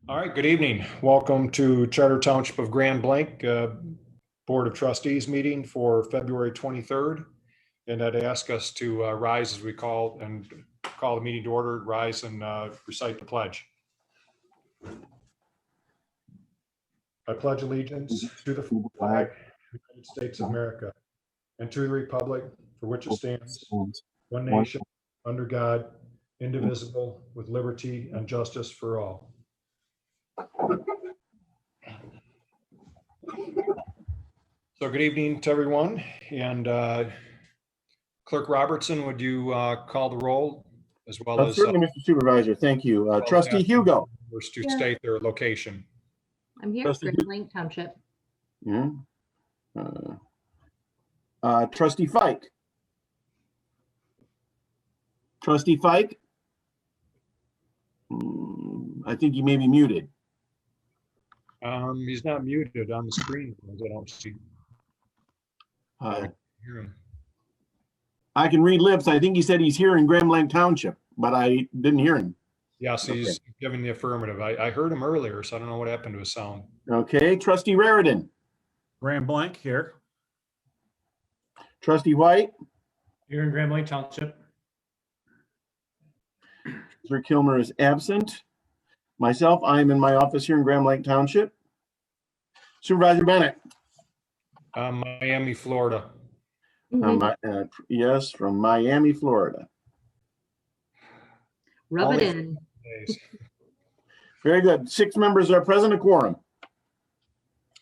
All right, good evening. Welcome to Charter Township of Grand Blanc Board of Trustees meeting for February 23rd. And I'd ask us to rise as we call the meeting to order, rise and recite the pledge. I pledge allegiance to the flag of the United States of America and to the republic for which it stands, one nation, under God, indivisible, with liberty and justice for all. So good evening to everyone. And Clerk Robertson, would you call the roll as well as certainly, Mr. Supervisor. Thank you. well Trustee as Hugo. members to state their location. I'm here, Trustee Grand Blanc Township. Yeah. Trustee Fike. Trustee Fike. I think you may be muted. He's not muted on the screen. I don't see. Hear him. I can read lips. I think he said he's here in Grand Blanc Township, but I didn't hear him. Yes, he's giving the affirmative. I heard him earlier, so I don't know what happened to his sound. Okay. Trustee Raridan. Grand Blanc here. Trustee White. Here in Grand Blanc Township. Sir Kilmer is absent. Myself, I'm in my office here in Grand Blanc Township. Supervisor Bennett. Miami, Florida. Yes, from Miami, Florida. Rub it in. Very good. 6 members are present, a quorum.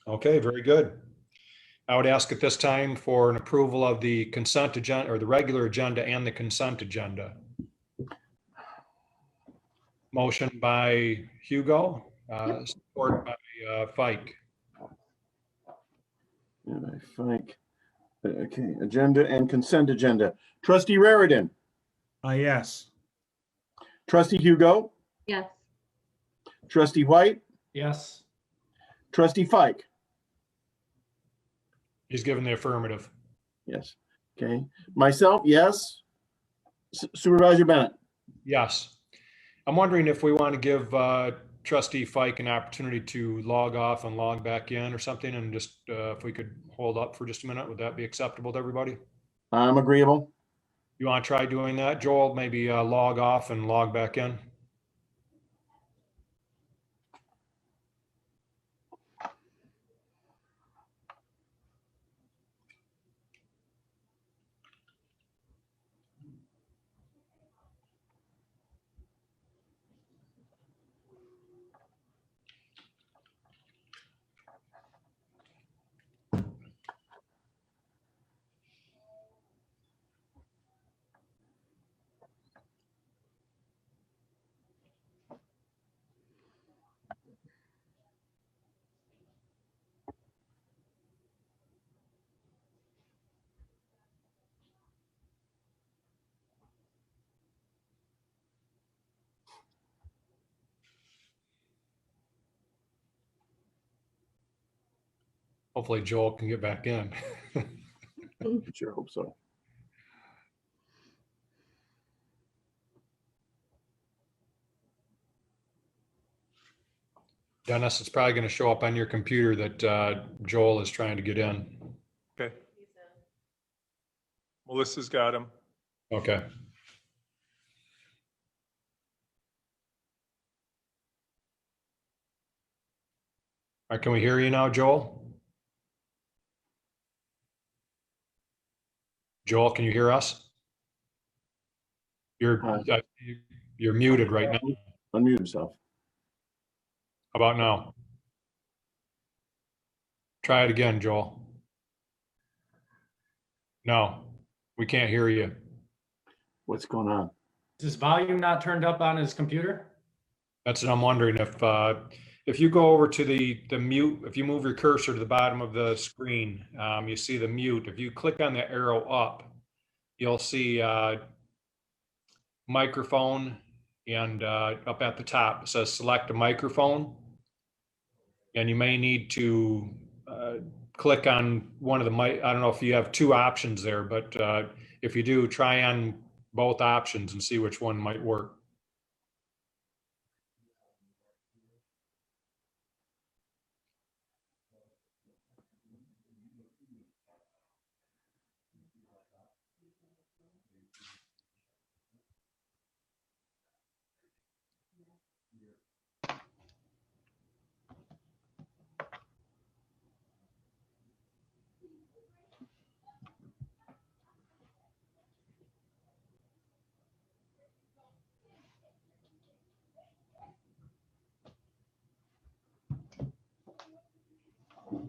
Okay, very good. I would ask at this time for an approval of the consent agenda, or the regular agenda and the consent agenda. Motion by Hugo, support by Fike. And I think, okay, agenda and consent agenda. Trustee Raridan. Yes. Trustee Hugo. Yes. Trustee White. Yes. Trustee Fike. He's given the affirmative. Yes. Okay. Myself, yes. Supervisor Bennett. Yes. I'm wondering if we want to give Trustee Fike an opportunity to log off and log back in or something, and just if we could hold up for just a minute, would that be acceptable to everybody? I'm agreeable. You want to try doing that, Joel? Maybe log off and log back in? Hopefully Joel can get back in. Sure hope so. Dennis, it's probably going to show up on your computer that Joel is trying to get in. Okay. Melissa's got him. Okay. All right, can we hear you now, Joel? Joel, can you hear us? You're muted right now. Unmute himself. How about now? Try it again, Joel. No, we can't hear you. What's going on? Is his volume not turned up on his computer? That's what I'm wondering. If you go over to the mute, if you move your cursor to the bottom of the screen, you see the mute. If you click on the arrow up, you'll see microphone, and up at the top it says select a microphone, and you may need to click on one of the mic. I don't know if you have 2 options there, but if you do, try on both options and see which one might work.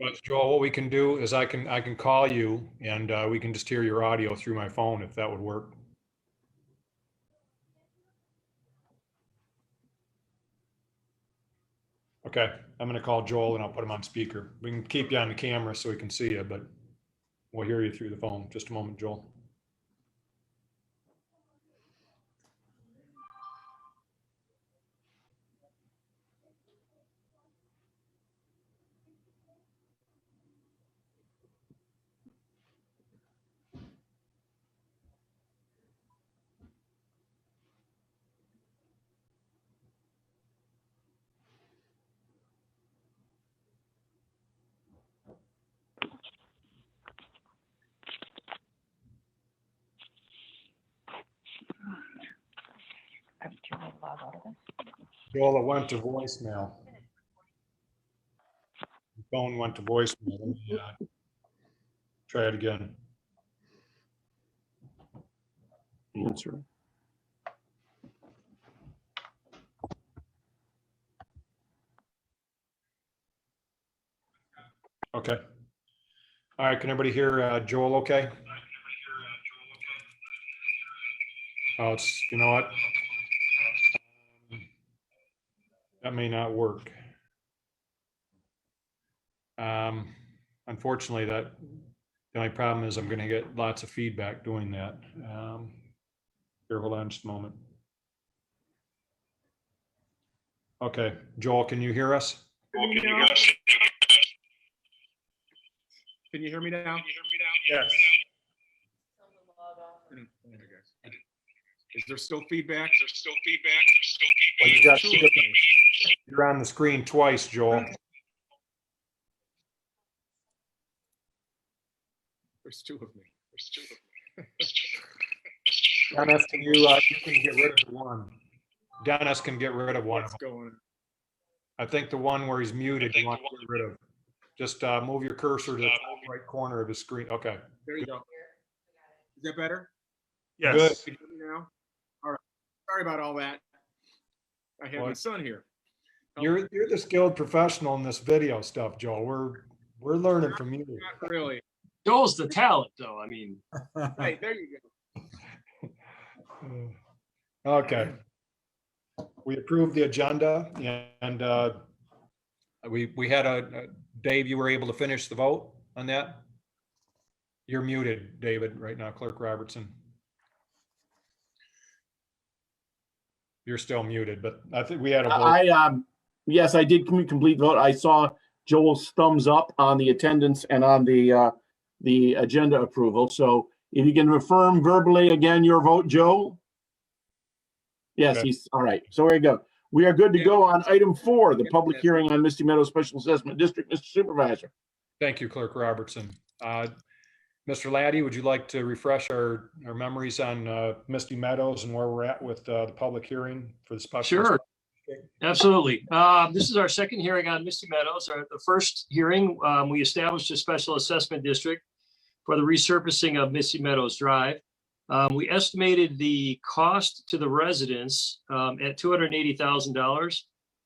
But Joel, what we can do is I can call you and we can just hear your audio through my phone if that would work. Okay, I'm gonna call Joel and I'll put him on speaker. We can keep you on the camera so we can see you, but we'll hear you through the phone. Just a moment, Joel. Joel, it went to voicemail. The phone went to voicemail. Let me try it again. Answer. Okay. All right, can everybody hear Joel okay? Oh, you know what? That may not work. Unfortunately, the only problem is I'm going to get lots of feedback doing that. Here, hold on just a moment. Okay, Joel, can you hear us? Can you hear me now? Yes. Is there still feedback? Well, you're on the screen twice, Joel. There's two of me. Dennis, you can get rid of the one. Dennis can get rid of one. What's going on? I think the one where he's muted, you want to get rid of. Just move your cursor to the top right corner of his screen. Okay. There you go. Is that better? Yes. Good. Can you hear me now? All right. Sorry about all that. I have my son here. You're the skilled professional in this video stuff, Joel. We're learning from you. Not really. Joel's the talent, though. I mean, Hey, there you go. Okay. We approved the agenda and we had Dave, you were able to finish the vote on that? You're muted, David, right now, Clerk Robertson. You're still muted, but I think we had a vote. Yes, I did complete vote. I saw Joel's thumbs up on the attendance and on the agenda approval. So if you can affirm verbally again your vote, Joe. Yes, Okay. he's all right. So there you go. We are good to go on item 4, the public hearing on Misty Meadows Special Assessment District. Mr. Supervisor. Thank you, Clerk Robertson. Mr. Laddie, would you like to refresh our memories on Misty Meadows and where we're at with the public hearing for the special? sure. Absolutely. This is our second hearing on Misty Meadows. The first hearing, we established a special assessment district for the resurfacing of Misty Meadows Drive. We estimated the cost to the residents at $280,000.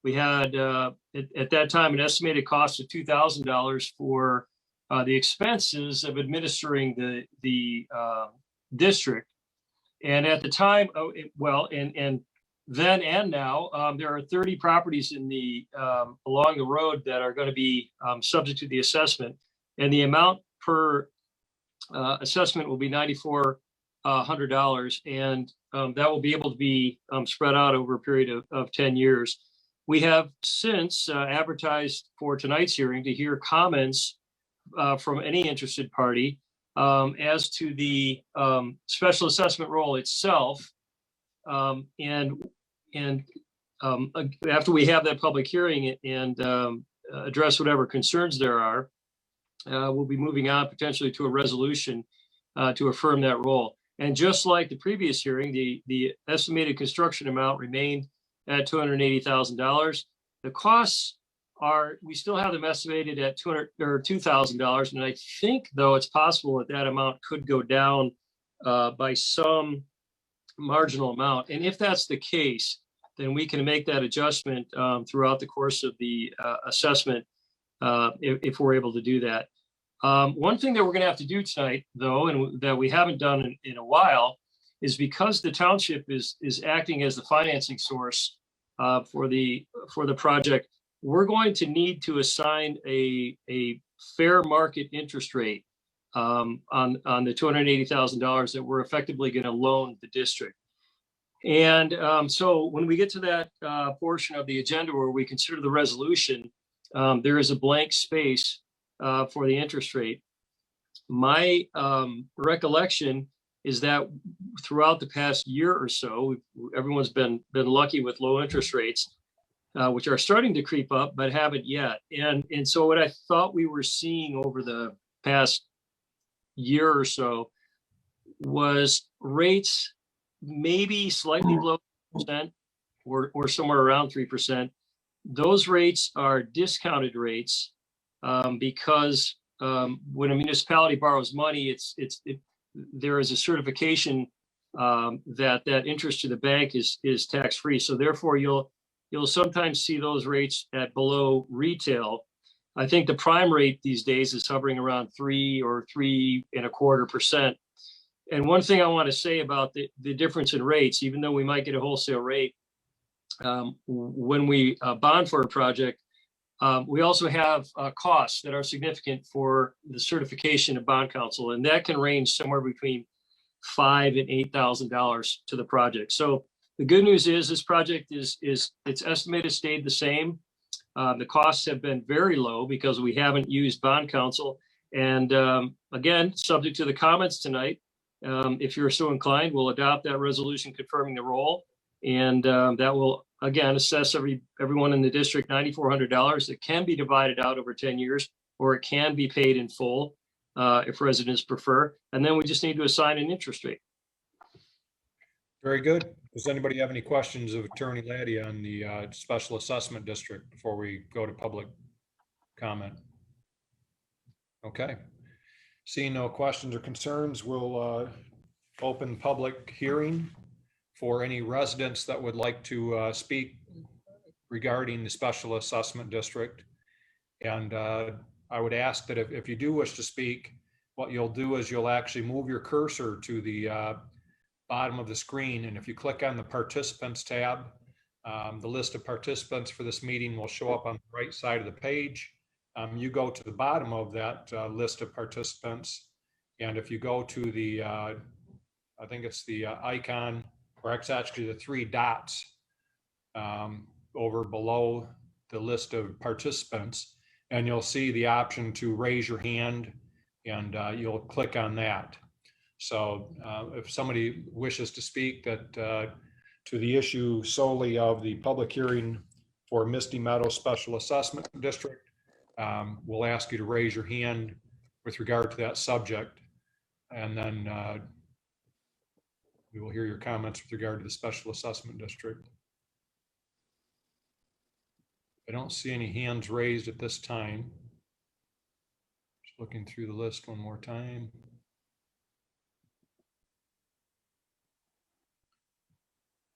We had at that time an estimated cost of $2,000 for the expenses of administering the district. And at the time, and then and now, there are 30 properties in along the road that are going to be subject to the assessment, and the amount per assessment will be $9,400, and that will be able to be spread out over a period of 10 years. We have since advertised for tonight's hearing to hear comments from any interested party as to the special assessment roll itself. After we have that public hearing and address whatever concerns there are, we'll be moving on potentially to a resolution to affirm that roll. And just like the previous hearing, the estimated construction amount remained at $280,000. The costs we still have them estimated at $2,000. And I think, though, it's possible that amount could go down by some marginal amount. And if that's the case, then we can make that adjustment throughout the course of the assessment. if we're able to do that. One thing that we're going to have to do tonight, though, and that we haven't done in a while, is because the township is acting as the financing source for the project, we're going to need to assign a fair market interest rate on the $280,000 that we're effectively going to loan the district. And so when we get to that portion of the agenda where we consider the resolution, there is a blank space for the interest rate. My recollection is that throughout the past year or so, everyone's been lucky with low interest rates, which are starting to creep up, but haven't yet. And so what I thought we were seeing over the past year or so was rates maybe slightly below 3% or somewhere around 3%. Those rates are discounted rates because when a municipality borrows money, there is a certification that interest to the bank is tax free. So therefore, you'll sometimes see those rates at below retail. I think the prime rate these days is hovering around 3 or 3.25%. And one thing I want to say about the difference in rates, even though we might get a wholesale rate, when we bond for a project, we also have costs that are significant for the certification of bond counsel, and that can range somewhere between $5,000 and $8,000 to the project. So the good news is this project its estimated stayed the same. The costs have been very low because we haven't used bond counsel. And again, subject to the comments tonight, if you're so inclined, we'll adopt that resolution confirming the role, and that will again assess everyone in the district $9,400 that can be divided out over 10 years, or it can be paid in full if residents prefer. And then we just need to assign an interest rate. Very good. Does anybody have any questions of Attorney Laddie on the special assessment district before we go to public comment? Okay. Seeing no questions or concerns, we'll open public hearing for any residents that would like to speak regarding the special assessment district. And I would ask that if you do wish to speak, what you'll do is you'll actually move your cursor to the bottom of the screen. And if you click on the participants tab, the list of participants for this meeting will show up on the right side of the page. You go to the bottom of that list of participants. And if you go to the, I think it's the icon, or it's actually the 3 dots over below the list of participants, and you'll see the option to raise your hand, and you'll click on that. So if somebody wishes to speak to the issue solely of the public hearing for Misty Meadows Special Assessment District, we'll ask you to raise your hand with regard to that subject, and then we will hear your comments with regard to the Special Assessment District. I don't see any hands raised at this time. Just looking through the list one more time.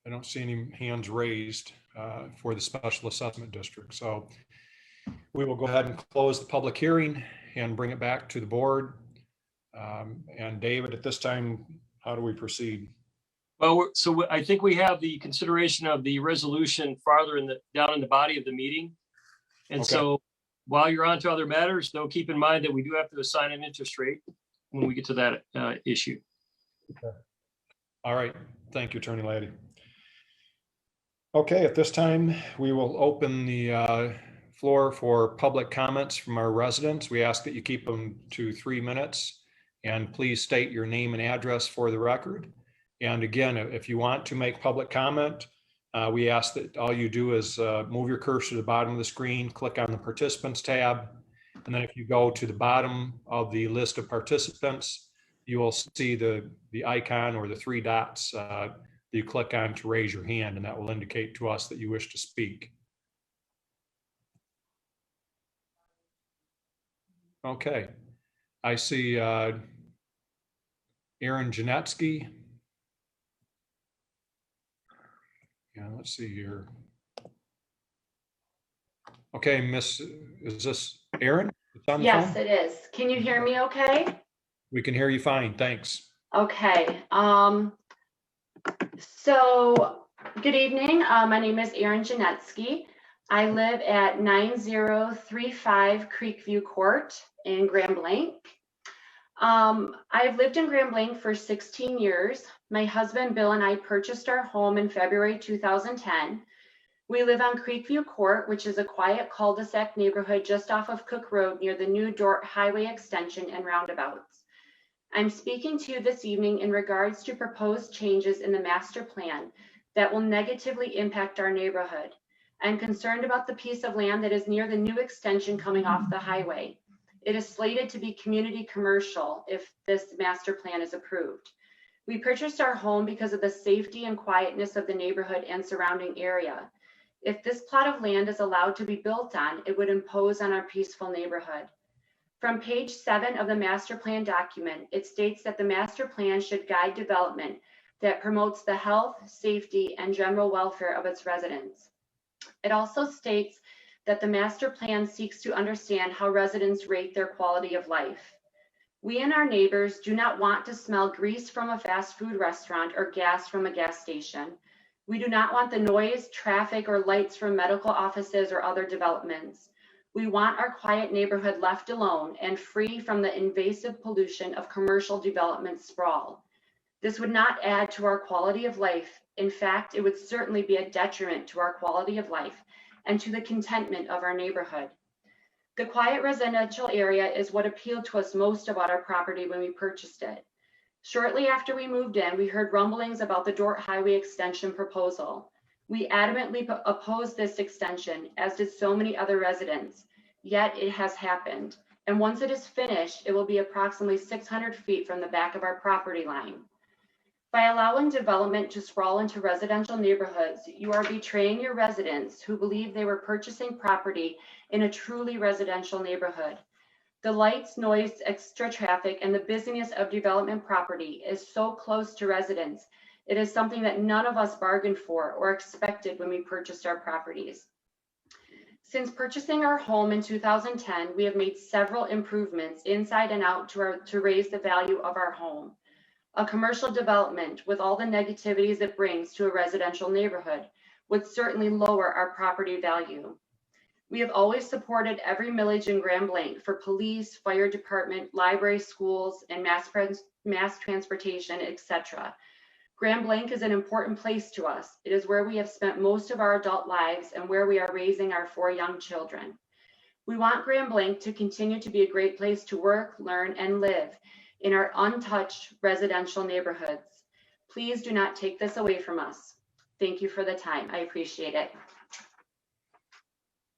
I don't see any hands raised for the Special Assessment District. So we will go ahead and close the public hearing and bring it back to the board. And David, at this time, how do we proceed? Well, so I think we have the consideration of the resolution farther down in the body of the meeting. And Okay. so while you're on to other matters, though, keep in mind that we do have to assign an interest rate when we get to that issue. Okay. All right. Thank you, Attorney Laddie. Okay, at this time, we will open the floor for public comments from our residents. We ask that you keep them to 3 minutes, and please state your name and address for the record. And again, if you want to make public comment, we ask that all you do is move your cursor to the bottom of the screen, click on the participants tab, and then if you go to the bottom of the list of participants, you will see the icon or the 3 dots that you click on to raise your hand, and that will indicate to us that you wish to speak. Okay, I see Aaron Janetsky. Yeah, let's see here. Okay, is this Aaron, it's on the Yes, phone? it is. Can you hear me okay? We can hear you fine, thanks. Okay. So good evening. My name is Erin Janetsky. I live at 9035 Creekview Court in Grand Blanc. I've lived in Grand Blanc for 16 years. My husband Bill and I purchased our home in February 2010. We live on Creekview Court, which is a quiet cul-de-sac neighborhood just off of Cook Road near the new Dort Highway extension and roundabouts. I'm speaking to you this evening in regards to proposed changes in the master plan that will negatively impact our neighborhood. I'm concerned about the piece of land that is near the new extension coming off the highway. It is slated to be community commercial if this master plan is approved. We purchased our home because of the safety and quietness of the neighborhood and surrounding area. If this plot of land is allowed to be built on, it would impose on our peaceful neighborhood. From page 7 of the master plan document, it states that the master plan should guide development that promotes the health, safety, and general welfare of its residents. It also states that the master plan seeks to understand how residents rate their quality of life. We and our neighbors do not want to smell grease from a fast food restaurant or gas from a gas station. We do not want the noise, traffic, or lights from medical offices or other developments. We want our quiet neighborhood left alone and free from the invasive pollution of commercial development sprawl. This would not add to our quality of life. In fact, it would certainly be a detriment to our quality of life and to the contentment of our neighborhood. The quiet residential area is what appealed to us most about our property when we purchased it. Shortly after we moved in, we heard rumblings about the Dort Highway extension proposal. We adamantly opposed this extension, as did so many other residents, yet it has happened. And once it is finished, it will be approximately 600 feet from the back of our property line. By allowing development to sprawl into residential neighborhoods, you are betraying your residents who believe they were purchasing property in a truly residential neighborhood. The lights, noise, extra traffic, and the busyness of development property is so close to residents. It is something that none of us bargained for or expected when we purchased our properties. Since purchasing our home in 2010, we have made several improvements inside and out to raise the value of our home. A commercial development with all the negativities it brings to a residential neighborhood would certainly lower our property value. We have always supported every millage in Grand Blanc for police, fire department, library, schools, and mass transportation, etc. Grand Blanc is an important place to us. It is where we have spent most of our adult lives and where we are raising our 4 young children. We want Grand Blanc to continue to be a great place to work, learn, and live in our untouched residential neighborhoods. Please do not take this away from us. Thank you for the time. I appreciate it.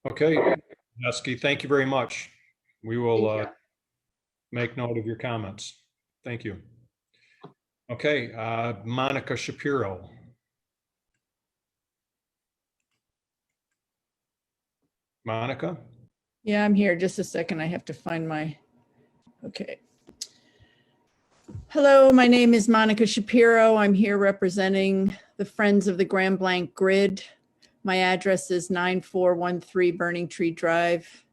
Okay, Janetsky, thank you very much. We Thank will you. make note of your comments. Thank you. Okay, Monica Shapiro. Monica? Yeah, I'm here. Just a second. I have to find my, okay. Hello, my name is Monica Shapiro. I'm here representing the Friends of the Grand Blanc Grid. My address is 9413 Burning Tree Drive.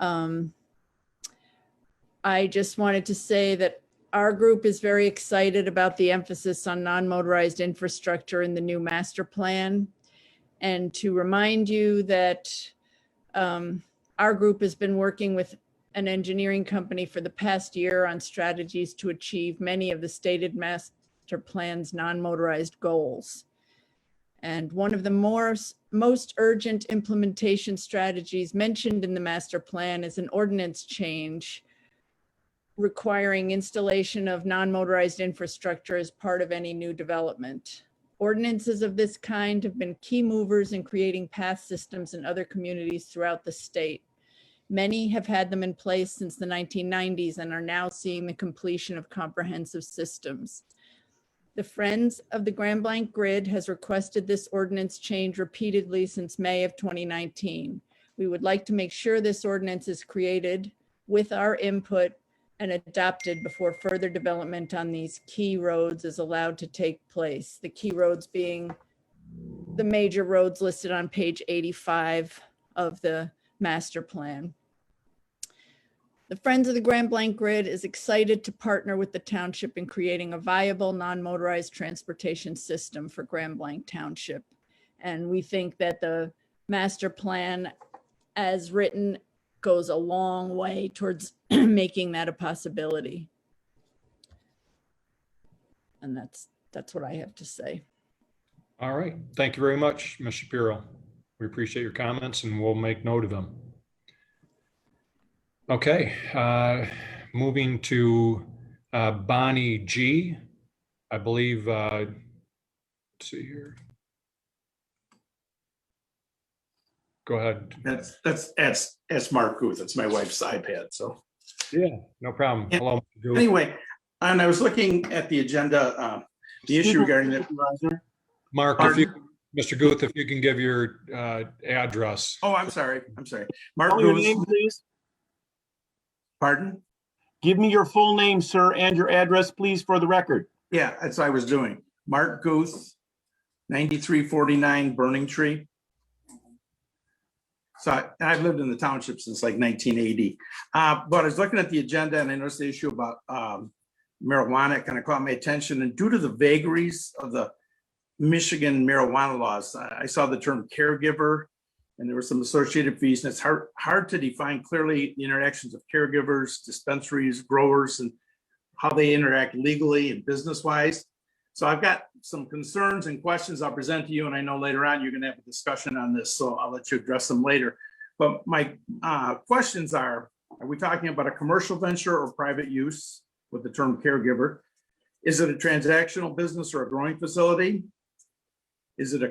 I just wanted to say that our group is very excited about the emphasis on non-motorized infrastructure in the new master plan. And to remind you that our group has been working with an engineering company for the past year on strategies to achieve many of the stated master plan's non-motorized goals. And one of the most urgent implementation strategies mentioned in the master plan is an ordinance change requiring installation of non-motorized infrastructure as part of any new development. Ordinances of this kind have been key movers in creating path systems in other communities throughout the state. Many have had them in place since the 1990s and are now seeing the completion of comprehensive systems. The Friends of the Grand Blanc Grid has requested this ordinance change repeatedly since May of 2019. We would like to make sure this ordinance is created with our input and adopted before further development on these key roads is allowed to take place. The key roads being the major roads listed on page 85 of the master plan. The Friends of the Grand Blanc Grid is excited to partner with the township in creating a viable non-motorized transportation system for Grand Blanc Township. And we think that the master plan as written goes a long way towards making that a possibility. And that's what I have to say. All right. Thank you very much, Ms. Shapiro. We appreciate your comments and we'll make note of them. Okay, moving to Bonnie G. I believe, let's see here. Go ahead. That's Mark Guth. It's my wife's iPad, so. Yeah, no problem. Yeah. Hello. Mr. Guth. Anyway, and I was looking at the agenda, the issue regarding the. Mark, if you, Mr. Guth, if you can give your address. Oh, I'm sorry. Mark Your Guth. name, please. Pardon? Give me your full name, sir, and your address, please, for the record. Yeah, that's what I was doing. Mark Guth, 9349 Burning Tree. So I've lived in the township since like 1980. But I was looking at the agenda and I noticed the issue about marijuana. It kind of caught my attention. And due to the vagaries of the Michigan marijuana laws, I saw the term caregiver and there were some associated fees. And it's hard to define clearly the interactions of caregivers, dispensaries, growers, and how they interact legally and business-wise. So I've got some concerns and questions I'll present to you, and I know later on you're going to have a discussion on this, so I'll let you address them later. But my questions are we talking about a commercial venture or private use with the term caregiver? Is it a transactional business or a growing facility? Is it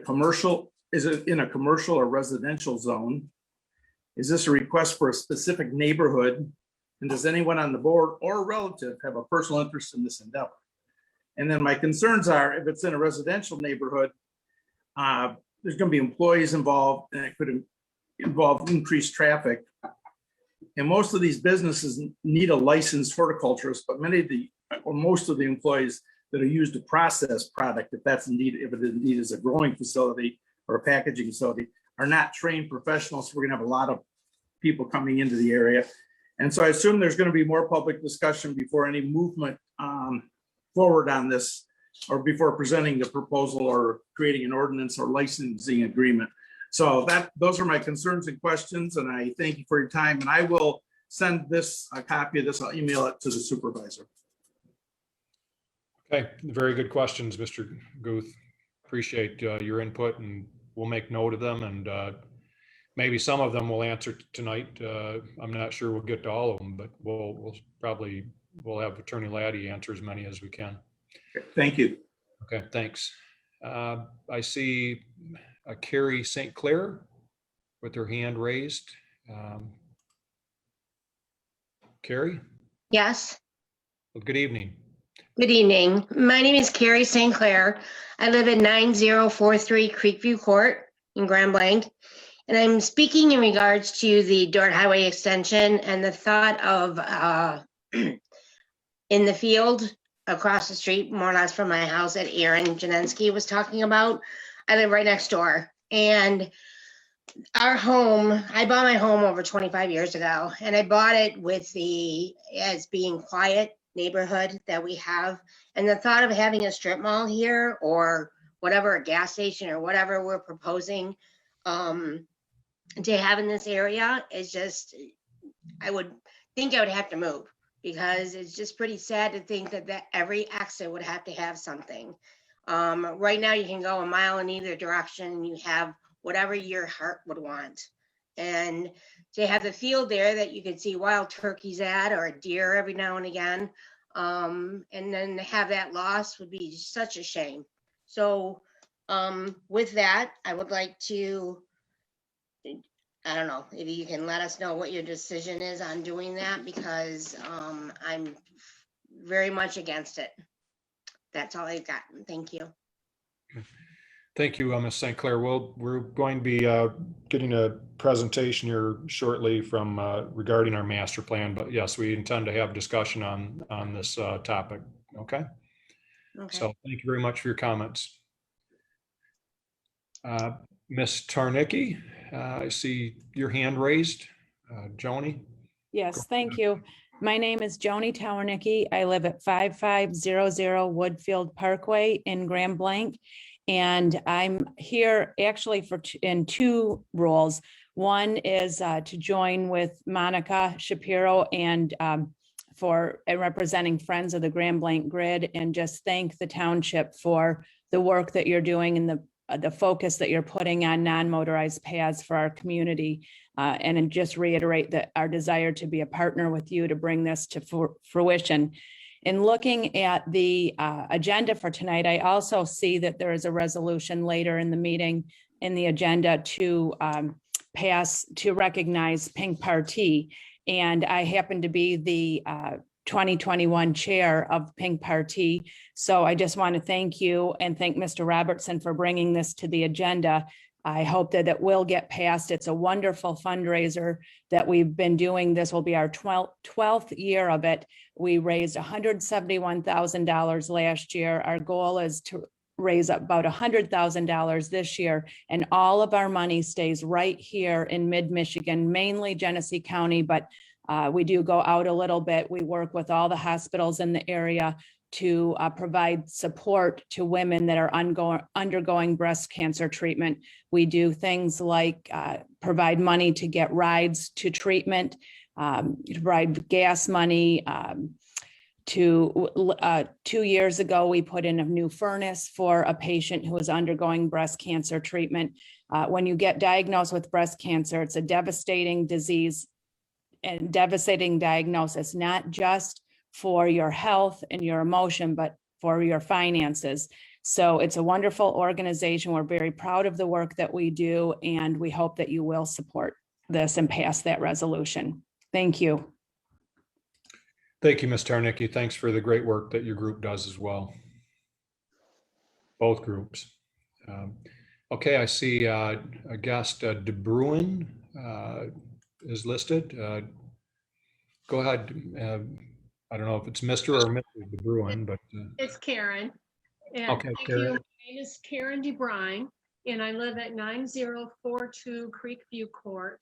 in a commercial or residential zone? Is this a request for a specific neighborhood? And does anyone on the board or a relative have a personal interest in this endeavor? And then my concerns are if it's in a residential neighborhood, there's going to be employees involved and it could involve increased traffic. And most of these businesses need a licensed horticulturist, but most of the employees that are used to process product, if it indeed is a growing facility or a packaging facility, are not trained professionals. So we're going to have a lot of people coming into the area. And so I assume there's going to be more public discussion before any movement forward on this, or before presenting the proposal or creating an ordinance or licensing agreement. So those are my concerns and questions, and I thank you for your time. And I will send a copy of this. I'll email it to the supervisor. Okay, very good questions, Mr. Guth. Appreciate your input, and we'll make note of them. And maybe some of them we'll answer tonight. I'm not sure we'll get to all of them, but we'll have Attorney Laddie answer as many as we can. Thank you. Okay, thanks. I see Carrie St. Clair with her hand raised. Carrie? Yes. Well, good evening. Good evening. My name is Carrie St. Clair. I live at 9043 Creekview Court in Grand Blanc. And I'm speaking in regards to the Dort Highway extension and the thought of in the field across the street, more or less from my house that Aaron Janensky was talking about. I live right next door. And our home, I bought my home over 25 years ago, and I bought it as being quiet neighborhood that we have. And the thought of having a strip mall here or whatever, a gas station or whatever we're proposing to have in this area is just, I would think I would have to move, because it's just pretty sad to think that every exit would have to have something. Right now you can go a mile in either direction and you have whatever your heart would want. And to have the field there that you could see wild turkeys at or a deer every now and again, and then to have that loss would be such a shame. So with that, I would like to, I don't know, if you can let us know what your decision is on doing that, because I'm very much against it. That's all I've got. Thank you. Thank you, Ms. St. Clair. We're going to be getting a presentation here shortly from regarding our master plan, but yes, we intend to have discussion on this topic. Okay. So thank you very much for your comments. Ms. Tarnicki, I see your hand raised. Joni? Yes, thank you. My name is Joni Towernicki. I live at 5500 Woodfield Parkway in Grand Blanc. And I'm here actually in two roles. One is to join with Monica Shapiro and for representing Friends of the Grand Blanc Grid, and just thank the township for the work that you're doing and the focus that you're putting on non-motorized paths for our community. And just reiterate that our desire to be a partner with you to bring this to fruition. In looking at the agenda for tonight, I also see that there is a resolution later in the meeting in the agenda to recognize Pink Party. And I happen to be the 2021 chair of Pink Party. So I just want to thank you and thank Mr. Robertson for bringing this to the agenda. I hope that it will get passed. It's a wonderful fundraiser that we've been doing. This will be our 12th year of it. We raised $171,000 last year. Our goal is to raise about $100,000 this year. And all of our money stays right here in mid-Michigan, mainly Genesee County, but we do go out a little bit. We work with all the hospitals in the area to provide support to women that are undergoing breast cancer treatment. We do things like provide money to get rides to treatment, provide gas money. 2 years ago, we put in a new furnace for a patient who was undergoing breast cancer treatment. When you get diagnosed with breast cancer, it's a devastating disease and devastating diagnosis, not just for your health and your emotion, but for your finances. So it's a wonderful organization. We're very proud of the work that we do, and we hope that you will support this and pass that resolution. Thank you. Thank you, Ms. Tarnicki. Thanks for the great work that your group does as well. Both groups. Okay, I see a guest, De Bruin, is listed. Go ahead. I don't know if it's Mr. or Mrs. De Bruin, but. It's Karen. And Okay, thank Karen. you. My name is Karen DeBrine, and I live at 9042 Creekview Court.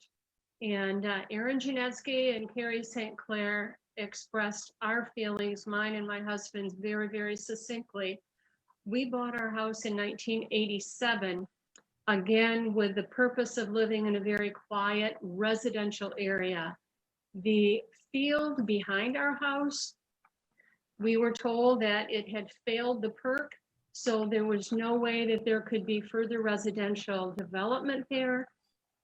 And Aaron Janetsky and Carrie St. Clair expressed our feelings, mine and my husband's, very, very succinctly. We bought our house in 1987, again, with the purpose of living in a very quiet residential area. The field behind our house, we were told that it had failed the perk, so there was no way that there could be further residential development there.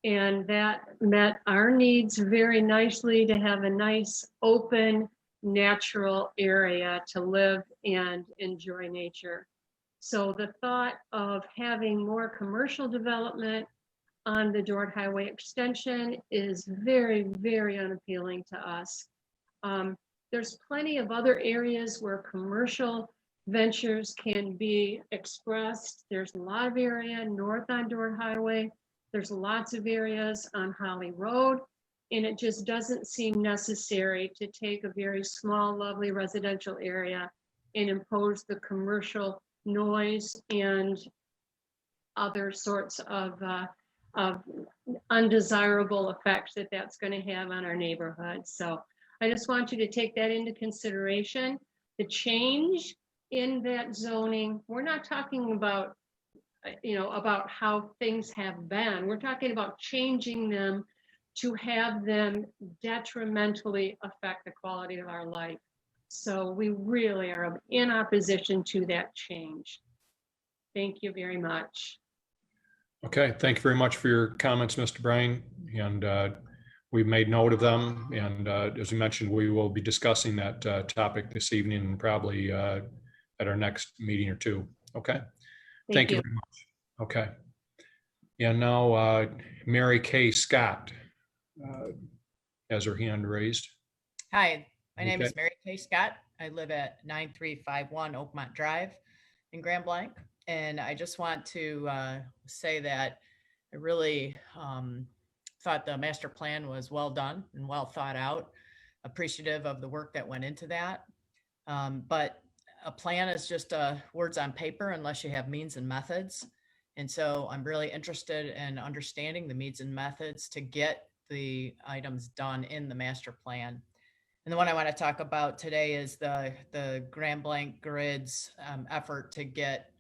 And that met our needs very nicely to have a nice, open, natural area to live and enjoy nature. So the thought of having more commercial development on the Dort Highway extension is very, very unappealing to us. There's plenty of other areas where commercial ventures can be expressed. There's a lot of area north on Dort Highway. There's lots of areas on Holly Road, and it just doesn't seem necessary to take a very small, lovely residential area and impose the commercial noise and other sorts of undesirable effects that that's going to have on our neighborhood. So I just want you to take that into consideration. The change in that zoning, we're not talking about, about how things have been. We're talking about changing them to have them detrimentally affect the quality of our life. So we really are in opposition to that change. Thank you very much. Okay, thank you very much for your comments, Mr. Bryan, and we've made note of them. And as we mentioned, we will be discussing that topic this evening and probably at our next meeting or two. Okay, thank you very much. Okay, and now Mary Kay Scott has her hand raised. Hi, my name is Mary Kay Scott. I live at 9351 Oakmont Drive in Grand Blanc. And I just want to say that I really thought the master plan was well done and well thought out, appreciative of the work that went into that. But a plan is just words on paper unless you have means and methods. And so I'm really interested in understanding the means and methods to get the items done in the master plan. And the one I want to talk about today is the Grand Blanc Grid's effort to get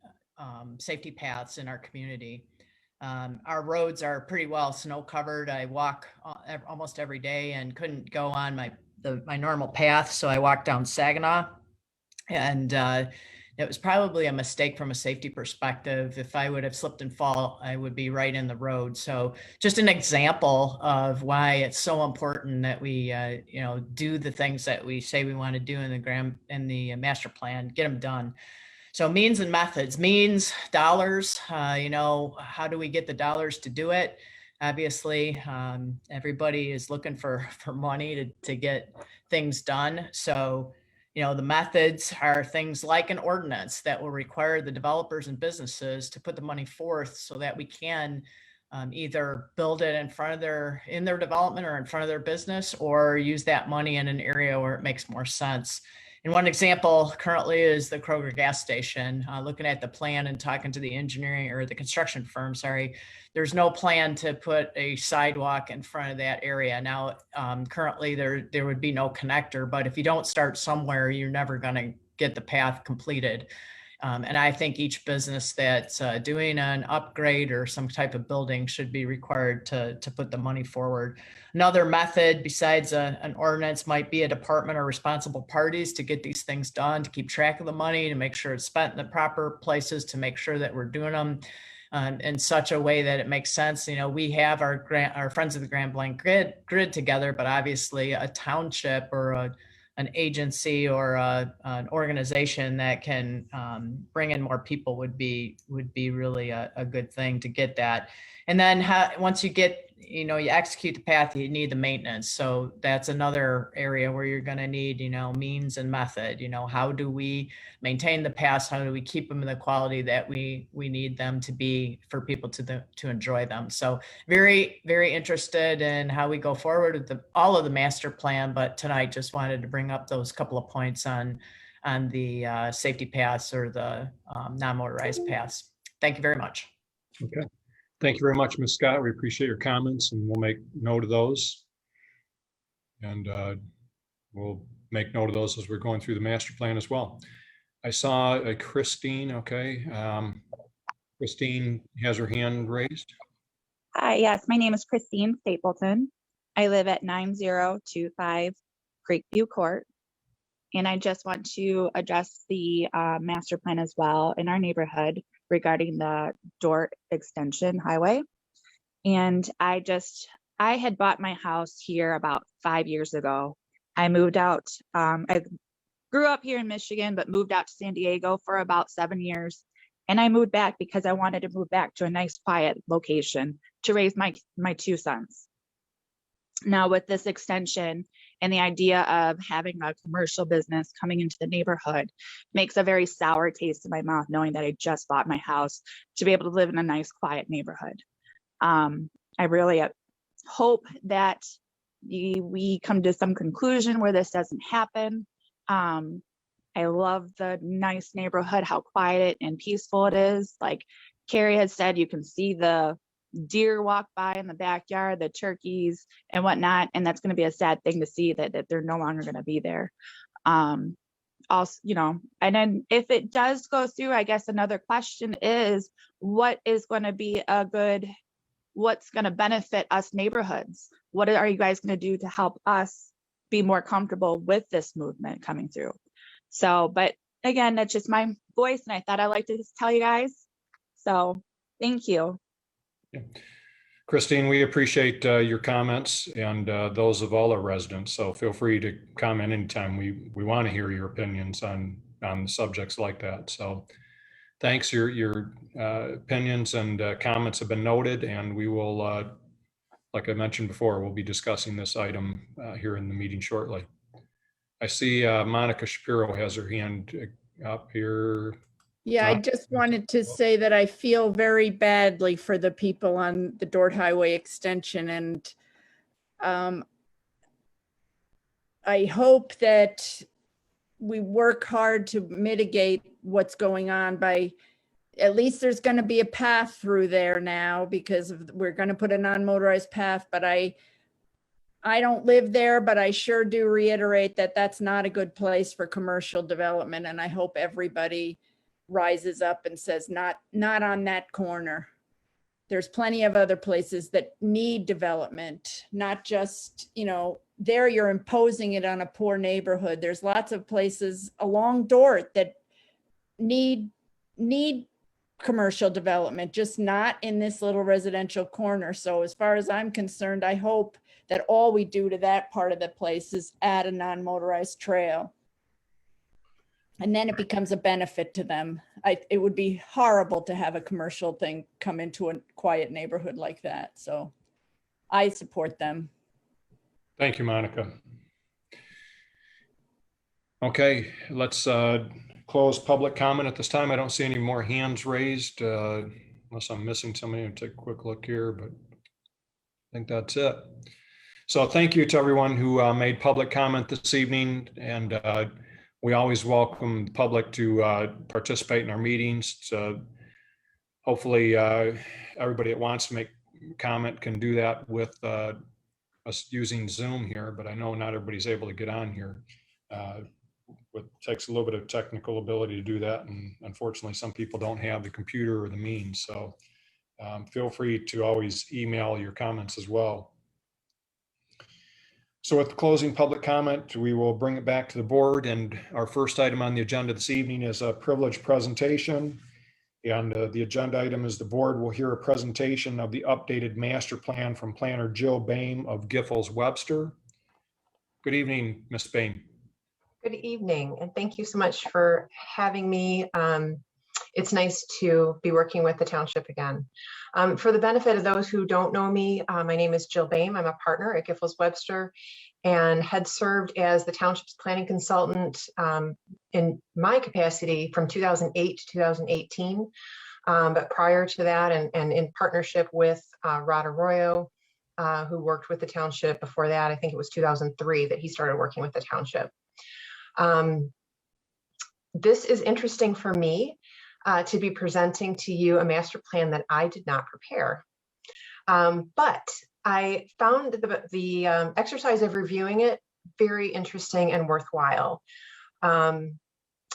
safety paths in our community. Our roads are pretty well snow covered. I walk almost every day and couldn't go on my normal path, so I walked down Saginaw, and it was probably a mistake from a safety perspective. If I would have slipped and fall, I would be right in the road. So just an example of why it's so important that we, do the things that we say we want to do in the master plan, get them done. So means and methods, means dollars, how do we get the dollars to do it? Obviously, everybody is looking for money to get things done. So, the methods are things like an ordinance that will require the developers and businesses to put the money forth so that we can either build it in their development or in front of their business, or use that money in an area where it makes more sense. And one example currently is the Kroger gas station. Looking at the plan and talking to the engineering or the construction firm, there's no plan to put a sidewalk in front of that area. Now, currently there would be no connector, but if you don't start somewhere, you're never going to get the path completed. And I think each business that's doing an upgrade or some type of building should be required to put the money forward. Another method besides an ordinance might be a department or responsible parties to get these things done, to keep track of the money, to make sure it's spent in the proper places, to make sure that we're doing them in such a way that it makes sense. We have our Friends of the Grand Blanc grid together, but obviously a township or an agency or an organization that can bring in more people would be really a good thing to get that. And then once you get, you execute the path, you need the maintenance. So that's another area where you're going to need, means and method. How do we maintain the paths? How do we keep them in the quality that we need them to be for people to enjoy them? So very, very interested in how we go forward with all of the master plan. But tonight just wanted to bring up those couple of points on the safety paths or the non-motorized paths. Thank you very much. Okay. Thank you very much, Ms. Scott. We appreciate your comments, and we'll make note of those. And we'll make note of those as we're going through the master plan as well. I saw Christine. Okay. Christine has her hand raised. Hi, yes, my name is Christine Stapleton. I live at 9025 Creekview Court. And I just want to address the master plan as well in our neighborhood regarding the Dort Extension Highway. And I had bought my house here about 5 years ago. I moved out, I grew up here in Michigan, but moved out to San Diego for about 7 years. And I moved back because I wanted to move back to a nice quiet location to raise my two sons. Now with this extension and the idea of having a commercial business coming into the neighborhood makes a very sour taste in my mouth, knowing that I just bought my house to be able to live in a nice quiet neighborhood. I really hope that we come to some conclusion where this doesn't happen. I love the nice neighborhood, how quiet and peaceful it is. Like Carrie has said, you can see the deer walk by in the backyard, the turkeys and whatnot, and that's going to be a sad thing to see that they're no longer going to be there. Also, and then if it does go through, I guess another question is what is going to be what's going to benefit us neighborhoods? What are you guys going to do to help us be more comfortable with this movement coming through? So, but again, that's just my voice, and I thought I'd like to just tell you guys. So thank you. Yeah. Christine, we appreciate your comments and those of all our residents. So feel free to comment anytime. We want to hear your opinions on subjects like that. So thanks. Your opinions and comments have been noted, and we will, like I mentioned before, we'll be discussing this item here in the meeting shortly. I see Monica Shapiro has her hand up here. Yeah, I just wanted to say that I feel very badly for the people on the Dort Highway extension, and I hope that we work hard to mitigate what's going on by, at least there's going to be a path through there now because we're going to put a non-motorized path, but I I don't live there, but I sure do reiterate that that's not a good place for commercial development. And I hope everybody rises up and says, not on that corner. There's plenty of other places that need development, not just, there you're imposing it on a poor neighborhood. There's lots of places along Dort that need commercial development, just not in this little residential corner. So as far as I'm concerned, I hope that all we do to that part of the place is add a non-motorized trail. And then it becomes a benefit to them. It would be horrible to have a commercial thing come into a quiet neighborhood like that. So I support them. Thank you, Monica. Okay, let's close public comment at this time. I don't see any more hands raised, unless I'm missing somebody. I'll take a quick look here, but I think that's it. So thank you to everyone who made public comment this evening, and we always welcome the public to participate in our meetings. So hopefully everybody that wants to make comment can do that with us using Zoom here, but I know not everybody's able to get on here. It takes a little bit of technical ability to do that, and unfortunately some people don't have the computer or the means. So feel free to always email your comments as well. So with the closing public comment, we will bring it back to the board, and our first item on the agenda this evening is a privileged presentation. And the agenda item is the board will hear a presentation of the updated master plan from planner Jill Boehm of Giffords Webster. Good evening, Ms. Boehm. Good evening, and thank you so much for having me. It's nice to be working with the township again. For the benefit of those who don't know me, my name is Jill Boehm. I'm a partner at Giffords Webster and had served as the township's planning consultant in my capacity from 2008 to 2018. But prior to that, and in partnership with Rod Arroyo, who worked with the township before that, I think it was 2003 that he started working with the township. This is interesting for me to be presenting to you a master plan that I did not prepare. But I found the exercise of reviewing it very interesting and worthwhile. And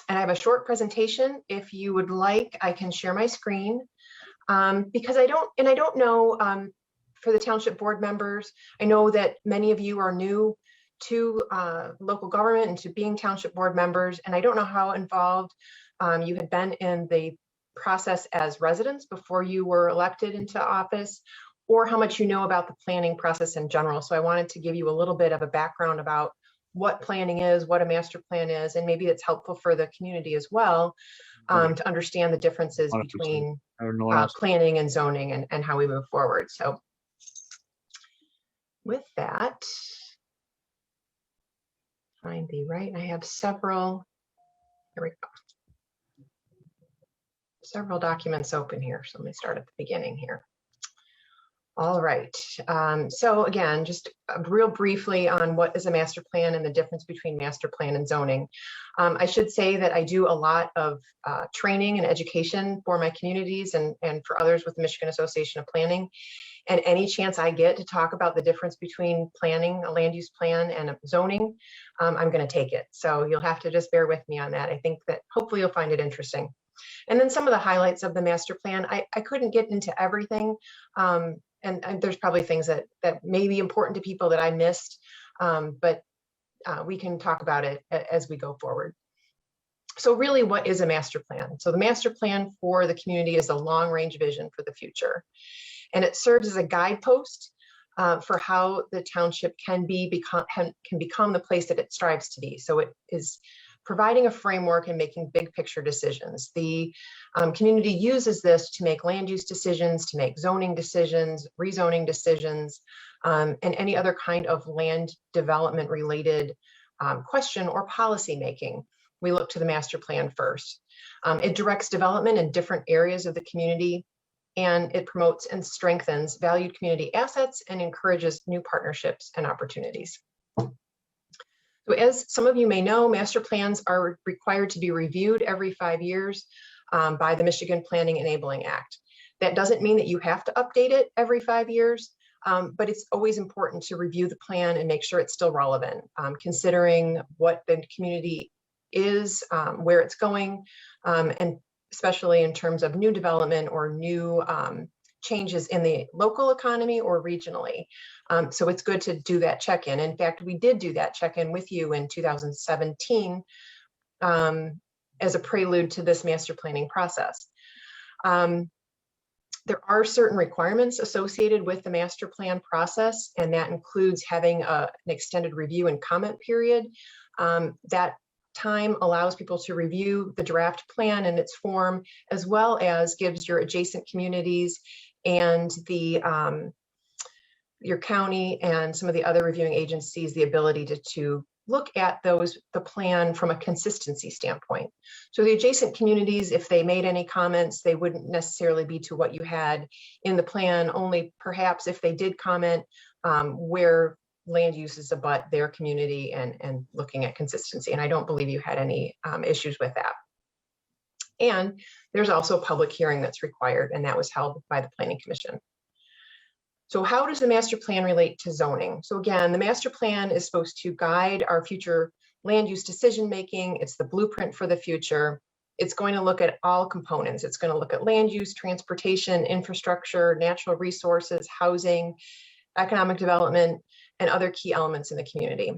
I have a short presentation. If you would like, I can share my screen because I don't know for the township board members, I know that many of you are new to local government and to being township board members, and I don't know how involved you had been in the process as residents before you were elected into office, or how much you know about the planning process in general. So I wanted to give you a little bit of a background about what planning is, what a master plan is, and maybe it's helpful for the community as well to understand the differences between planning and zoning and how we move forward. So with that, find the right, I have several, here we go. Several documents open here. So let me start at the beginning here. All right. So again, just real briefly on what is a master plan and the difference between master plan and zoning. I should say that I do a lot of training and education for my communities and for others with the Michigan Association of Planning. And any chance I get to talk about the difference between planning, a land use plan, and a zoning, I'm going to take it. So you'll have to just bear with me on that. I think that hopefully you'll find it interesting. And then some of the highlights of the master plan. I couldn't get into everything. And there's probably things that may be important to people that I missed, but we can talk about it as we go forward. So really, what is a master plan? So the master plan for the community is a long-range vision for the future. And it serves as a guidepost for how the township can become the place that it strives to be. So it is providing a framework and making big picture decisions. The community uses this to make land use decisions, to make zoning decisions, rezoning decisions, and any other kind of land development related question or policy making. We look to the master plan first. It directs development in different areas of the community, and it promotes and strengthens valued community assets and encourages new partnerships and opportunities. So as some of you may know, master plans are required to be reviewed every 5 years by the Michigan Planning Enabling Act. That doesn't mean that you have to update it every 5 years, But it's always important to review the plan and make sure it's still relevant, considering what the community is, where it's going, and especially in terms of new development or new changes in the local economy or regionally. So it's good to do that check-in. In fact, we did do that check-in with you in 2017 as a prelude to this master planning process. There are certain requirements associated with the master plan process, and that includes having an extended review and comment period. That time allows people to review the draft plan in its form, as well as gives your adjacent communities and your county and some of the other reviewing agencies the ability to look at the plan from a consistency standpoint. So the adjacent communities, if they made any comments, they wouldn't necessarily be to what you had in the plan, only perhaps if they did comment where land uses abut their community and looking at consistency. And I don't believe you had any issues with that. And there's also a public hearing that's required, and that was held by the Planning Commission. So how does the master plan relate to zoning? So again, the master plan is supposed to guide our future land use decision-making. It's the blueprint for the future. It's going to look at all components. It's going to look at land use, transportation, infrastructure, natural resources, housing, economic development, and other key elements in the community.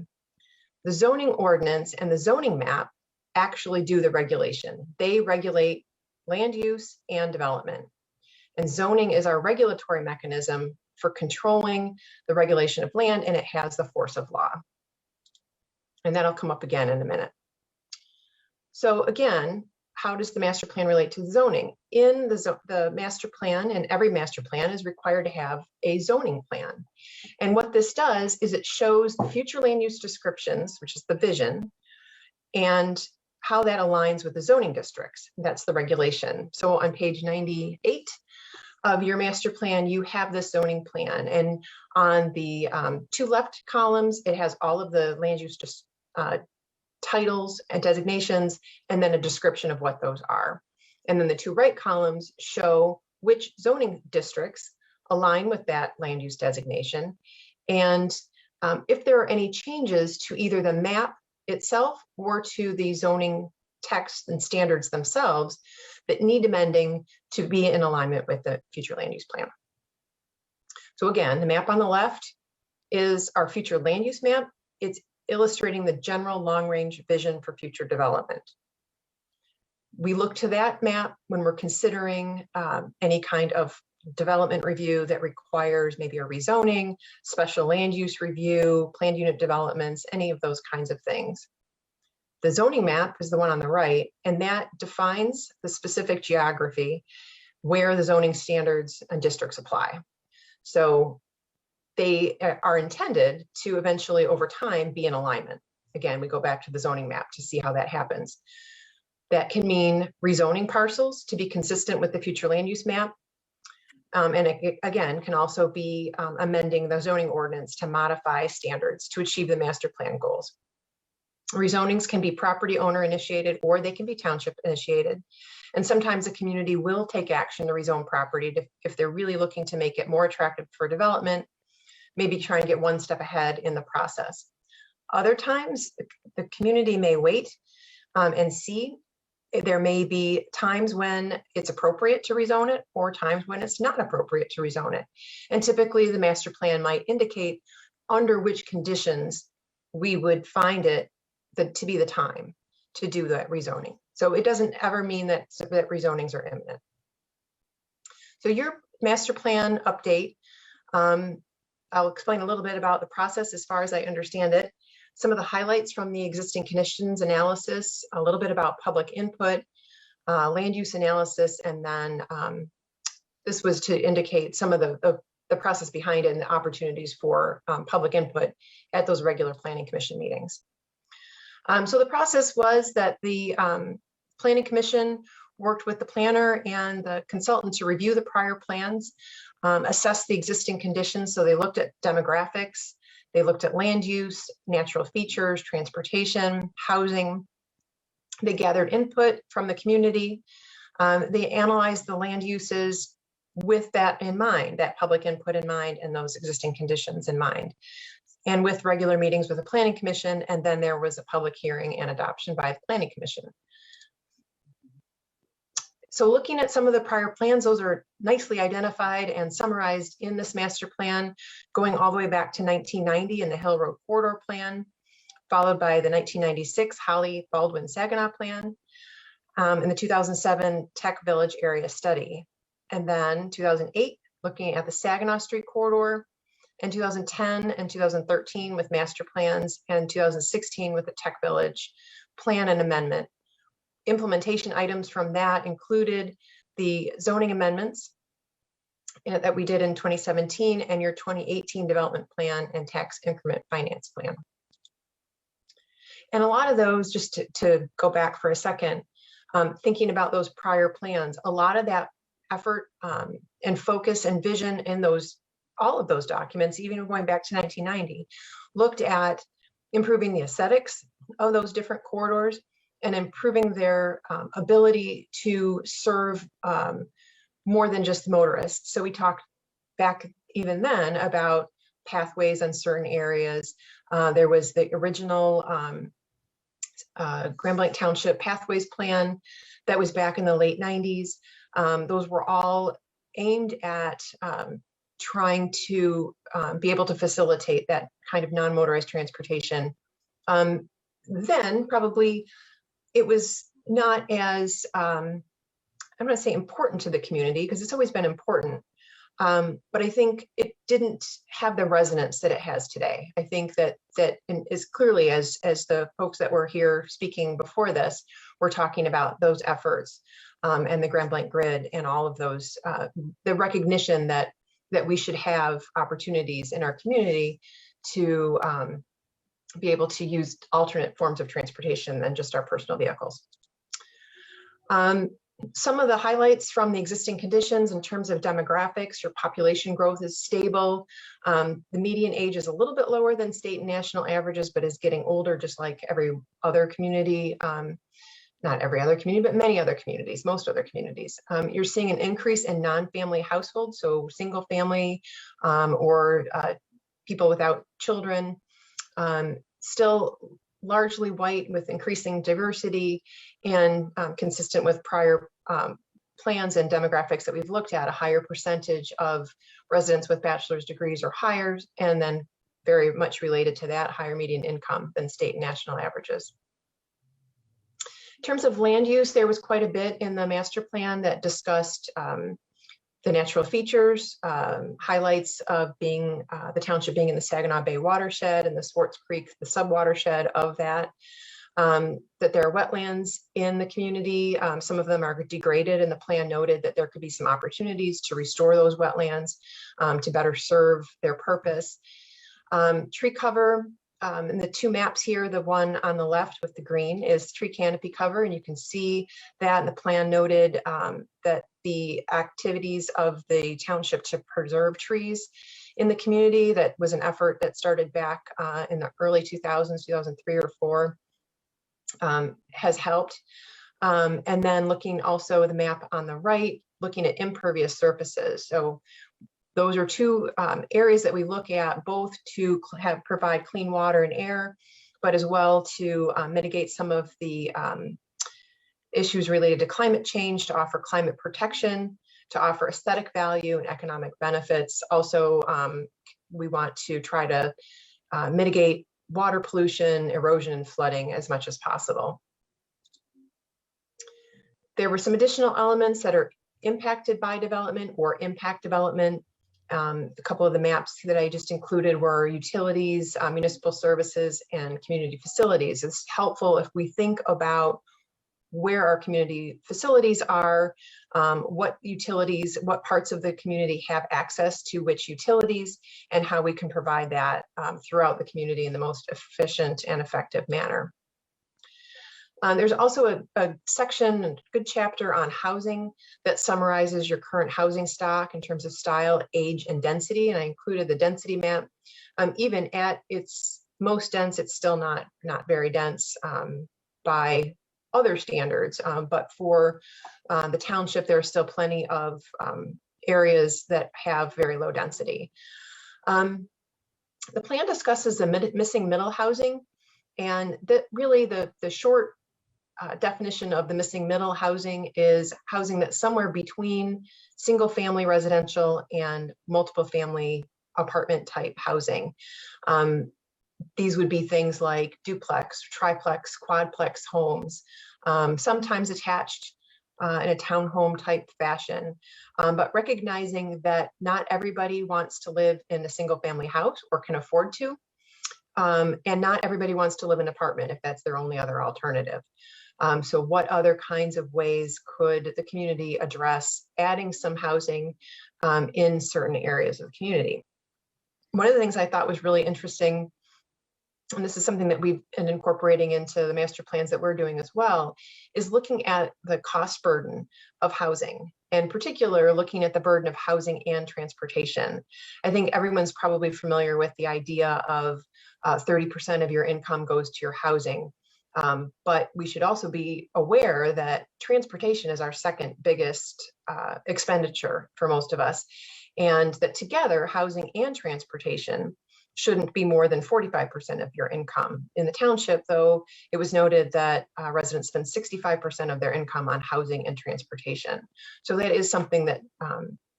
The zoning ordinance and the zoning map actually do the regulation. They regulate land use and development. And zoning is our regulatory mechanism for controlling the regulation of land, and it has the force of law. And that'll come up again in a minute. So again, how does the master plan relate to zoning? In the master plan, and every master plan is required to have a zoning plan. And what this does is it shows the future land use descriptions, which is the vision, and how that aligns with the zoning districts. That's the regulation. So on page 98 of your master plan, you have this zoning plan. And on the two left columns, it has all of the land use titles and designations, and then a description of what those are. And then the two right columns show which zoning districts align with that land use designation. And if there are any changes to either the map itself or to the zoning text and standards themselves that need amending to be in alignment with the future land use plan. So again, the map on the left is our future land use map. It's illustrating the general long-range vision for future development. We look to that map when we're considering any kind of development review that requires maybe a rezoning, special land use review, planned unit developments, any of those kinds of things. The zoning map is the one on the right, and that defines the specific geography where the zoning standards and districts apply. So they are intended to eventually, over time, be in alignment. Again, we go back to the zoning map to see how that happens. That can mean rezoning parcels to be consistent with the future land use map. And it, again, can also be amending the zoning ordinance to modify standards to achieve the master plan goals. Rezonings can be property owner initiated, or they can be township initiated. And sometimes the community will take action to rezone property if they're really looking to make it more attractive for development, maybe try and get one step ahead in the process. Other times, the community may wait and see. There may be times when it's appropriate to rezone it, or times when it's not appropriate to rezone it. And typically the master plan might indicate under which conditions we would find it to be the time to do that rezoning. So it doesn't ever mean that rezonings are imminent. So your master plan update, I'll explain a little bit about the process as far as I understand it. Some of the highlights from the existing conditions analysis, a little bit about public input, land use analysis, and then this was to indicate some of the process behind it and the opportunities for public input at those regular planning commission meetings. So the process was that the planning commission worked with the planner and the consultant to review the prior plans, assess the existing conditions. So they looked at demographics, they looked at land use, natural features, transportation, housing. They gathered input from the community. They analyzed the land uses with that in mind, that public input in mind, and those existing conditions in mind, and with regular meetings with the Planning Commission. And then there was a public hearing and adoption by the Planning Commission. So looking at some of the prior plans, those are nicely identified and summarized in this master plan, going all the way back to 1990 in the Hill Road Corridor Plan, followed by the 1996 Holly Baldwin Saginaw Plan, and the 2007 Tech Village Area Study. And then 2008, looking at the Saginaw Street Corridor, and 2010 and 2013 with master plans, and 2016 with the Tech Village Plan and Amendment. Implementation items from that included the zoning amendments that we did in 2017 and your 2018 development plan and tax increment finance plan. And a lot of those, just to go back for a second, thinking about those prior plans, a lot of that effort and focus and vision in all of those documents, even going back to 1990, looked at improving the aesthetics of those different corridors and improving their ability to serve more than just motorists. So we talked back even then about pathways in certain areas. There was the original Grand Blanc Township Pathways Plan that was back in the late 90s. Those were all aimed at trying to be able to facilitate that kind of non-motorized transportation. Then probably it was not as, I'm going to say important to the community, because it's always been important. But I think it didn't have the resonance that it has today. I think that as clearly as the folks that were here speaking before this, were talking about those efforts and the Grand Blanc grid and all of those, the recognition that we should have opportunities in our community to be able to use alternate forms of transportation than just our personal vehicles. Some of the highlights from the existing conditions in terms of demographics, your population growth is stable. The median age is a little bit lower than state and national averages, but is getting older, just like every other community. Not every other community, but many other communities, most other communities. You're seeing an increase in non-family households, so single family or people without children. Still largely white with increasing diversity and consistent with prior plans and demographics that we've looked at, a higher percentage of residents with bachelor's degrees or higher, and then very much related to that, higher median income than state and national averages. In terms of land use, there was quite a bit in the master plan that discussed the natural features, highlights of being the township being in the Saginaw Bay watershed and the Swartz Creek, the sub-watershed of that, that there are wetlands in the community. Some of them are degraded, and the plan noted that there could be some opportunities to restore those wetlands to better serve their purpose. Tree cover, in the two maps here, the one on the left with the green is tree canopy cover, and you can see that, and the plan noted that the activities of the township to preserve trees in the community, that was an effort that started back in the early 2000s, 2003 or 4, has helped. And then looking also at the map on the right, looking at impervious surfaces. So those are two areas that we look at, both to provide clean water and air, but as well to mitigate some of the issues related to climate change, to offer climate protection, to offer aesthetic value and economic benefits. Also, we want to try to mitigate water pollution, erosion, and flooding as much as possible. There were some additional elements that are impacted by development or impact development. A couple of the maps that I just included were utilities, municipal services, and community facilities. It's helpful if we think about where our community facilities are, what utilities, what parts of the community have access to which utilities, and how we can provide that throughout the community in the most efficient and effective manner. There's also a section, a good chapter on housing that summarizes your current housing stock in terms of style, age, and density. And I included the density map. Even at its most dense, it's still not very dense by other standards. But for the township, there are still plenty of areas that have very low density. The plan discusses the missing middle housing, and really the short definition of the missing middle housing is housing that's somewhere between single family residential and multiple family apartment type housing. These would be things like duplex, triplex, quadplex homes, sometimes attached in a townhome type fashion, but recognizing that not everybody wants to live in a single family house or can afford to, and not everybody wants to live in an apartment if that's their only other alternative. So what other kinds of ways could the community address adding some housing in certain areas of the community? One of the things I thought was really interesting, and this is something that we've been incorporating into the master plans that we're doing as well, is looking at the cost burden of housing, and in particular, looking at the burden of housing and transportation. I think everyone's probably familiar with the idea of 30% of your income goes to your housing. But we should also be aware that transportation is our second biggest expenditure for most of us, and that together housing and transportation shouldn't be more than 45% of your income. In the township, though, it was noted that residents spend 65% of their income on housing and transportation. So that is something that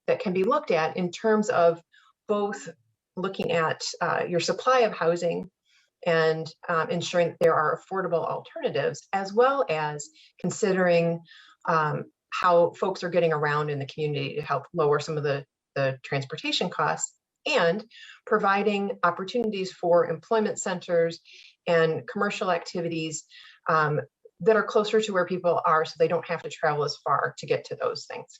that can be looked at in terms of both looking at your supply of housing and ensuring that there are affordable alternatives, as well as considering how folks are getting around in the community to help lower some of the transportation costs, and providing opportunities for employment centers and commercial activities that are closer to where people are, so they don't have to travel as far to get to those things.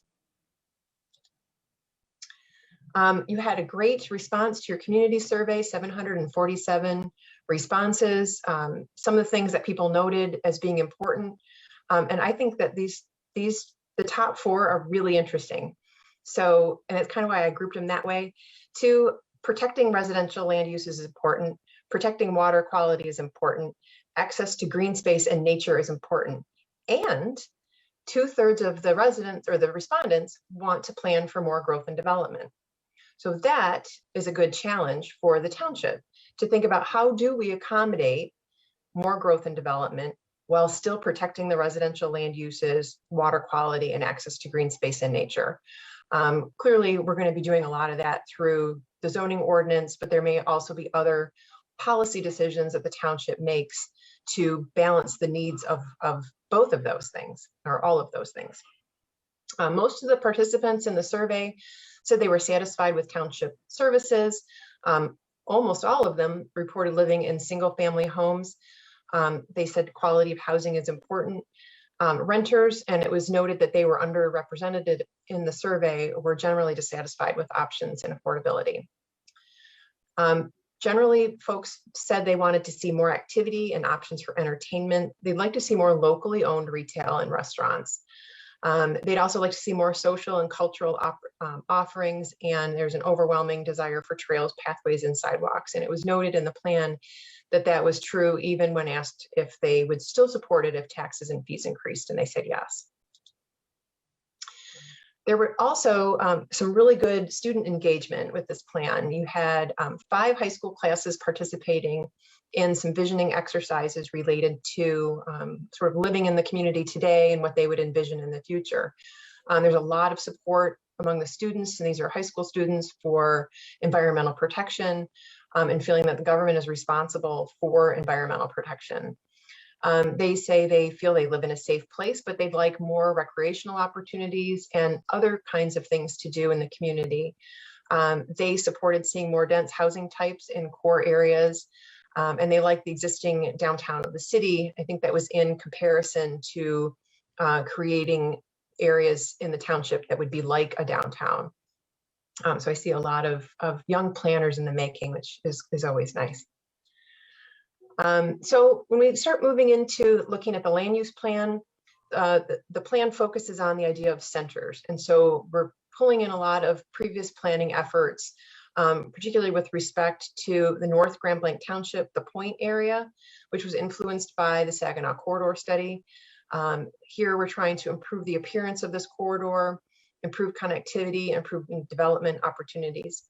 You had a great response to your community survey, 747 responses. Some of the things that people noted as being important. And I think that the top four are really interesting. So, and it's kind of why I grouped them that way. Two, protecting residential land use is important. Protecting water quality is important. Access to green space and nature is important. And 2/3 of the residents or the respondents want to plan for more growth and development. So that is a good challenge for the township to think about, how do we accommodate more growth and development while still protecting the residential land uses, water quality, and access to green space and nature. Clearly, we're going to be doing a lot of that through the zoning ordinance, but there may also be other policy decisions that the township makes to balance the needs of both of those things, or all of those things. Most of the participants in the survey said they were satisfied with township services. Almost all of them reported living in single-family homes. They said quality of housing is important. Renters, and it was noted that they were underrepresented in the survey, were generally dissatisfied with options and affordability. Generally, folks said they wanted to see more activity and options for entertainment. They'd like to see more locally owned retail and restaurants. They'd also like to see more social and cultural offerings, and there's an overwhelming desire for trails, pathways, and sidewalks. And it was noted in the plan that that was true even when asked if they would still support it if taxes and fees increased, and they said yes. There were also some really good student engagement with this plan. You had 5 high school classes participating in some visioning exercises related to sort of living in the community today and what they would envision in the future. There's a lot of support among the students, and these are high school students, for environmental protection and feeling that the government is responsible for environmental protection. They say they feel they live in a safe place, but they'd like more recreational opportunities and other kinds of things to do in the community. They supported seeing more dense housing types in core areas, and they like the existing downtown of the city. I think that was in comparison to creating areas in the township that would be like a downtown. So I see a lot of young planners in the making, which is always nice. So when we start moving into looking at the land use plan, the plan focuses on the idea of centers. And so we're pulling in a lot of previous planning efforts, particularly with respect to the North Grand Blanc Township, the Point area, which was influenced by the Saginaw Corridor study. Here we're trying to improve the appearance of this corridor, improve connectivity, improving development opportunities.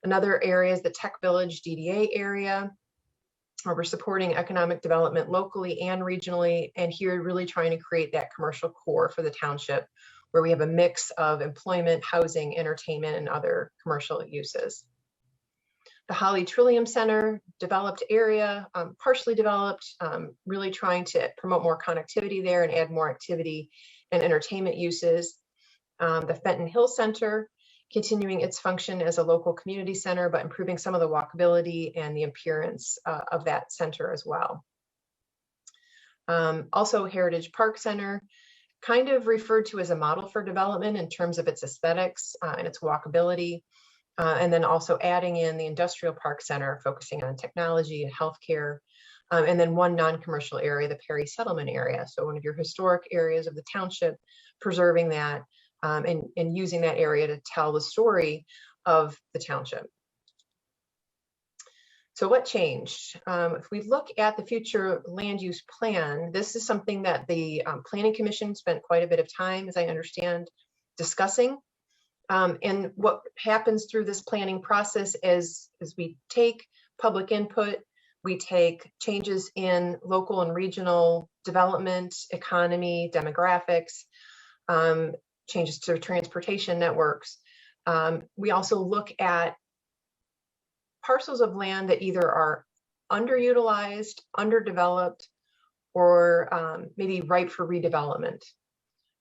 Another area is the Tech Village DDA area, where we're supporting economic development locally and regionally, and here really trying to create that commercial core for the township, where we have a mix of employment, housing, entertainment, and other commercial uses. The Holly Trillium Center, developed area, partially developed, really trying to promote more connectivity there and add more activity and entertainment uses. The Fenton Hill Center, continuing its function as a local community center, but improving some of the walkability and the appearance of that center as well. Also Heritage Park Center, kind of referred to as a model for development in terms of its aesthetics and its walkability. And then also adding in the Industrial Park Center, focusing on technology and healthcare. And then one non-commercial area, the Perry Settlement area. So one of your historic areas of the township, preserving that and using that area to tell the story of the township. So what changed? If we look at the future land use plan, this is something that the Planning Commission spent quite a bit of time, as I understand, discussing. And what happens through this planning process is we take public input, we take changes in local and regional development, economy, demographics, changes to transportation networks. We also look at parcels of land that either are underutilized, underdeveloped, or maybe ripe for redevelopment.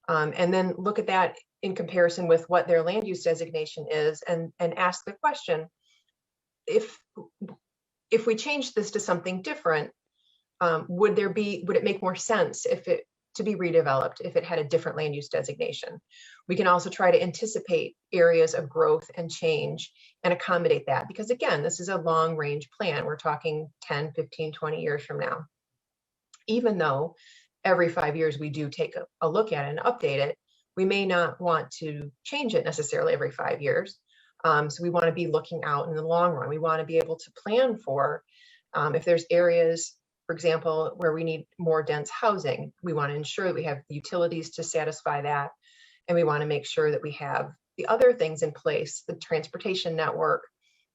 And then look at that in comparison with what their land use designation is, and ask the question, if we change this to something different, would it make more sense to be redeveloped if it had a different land use designation? We can also try to anticipate areas of growth and change and accommodate that, because again, this is a long range plan. We're talking 10, 15, 20 years from now. Even though every 5 years we do take a look at it and update it, we may not want to change it necessarily every 5 years. So we want to be looking out in the long run. We want to be able to plan for if there's areas, for example, where we need more dense housing, we want to ensure that we have utilities to satisfy that. And we want to make sure that we have the other things in place, the transportation network,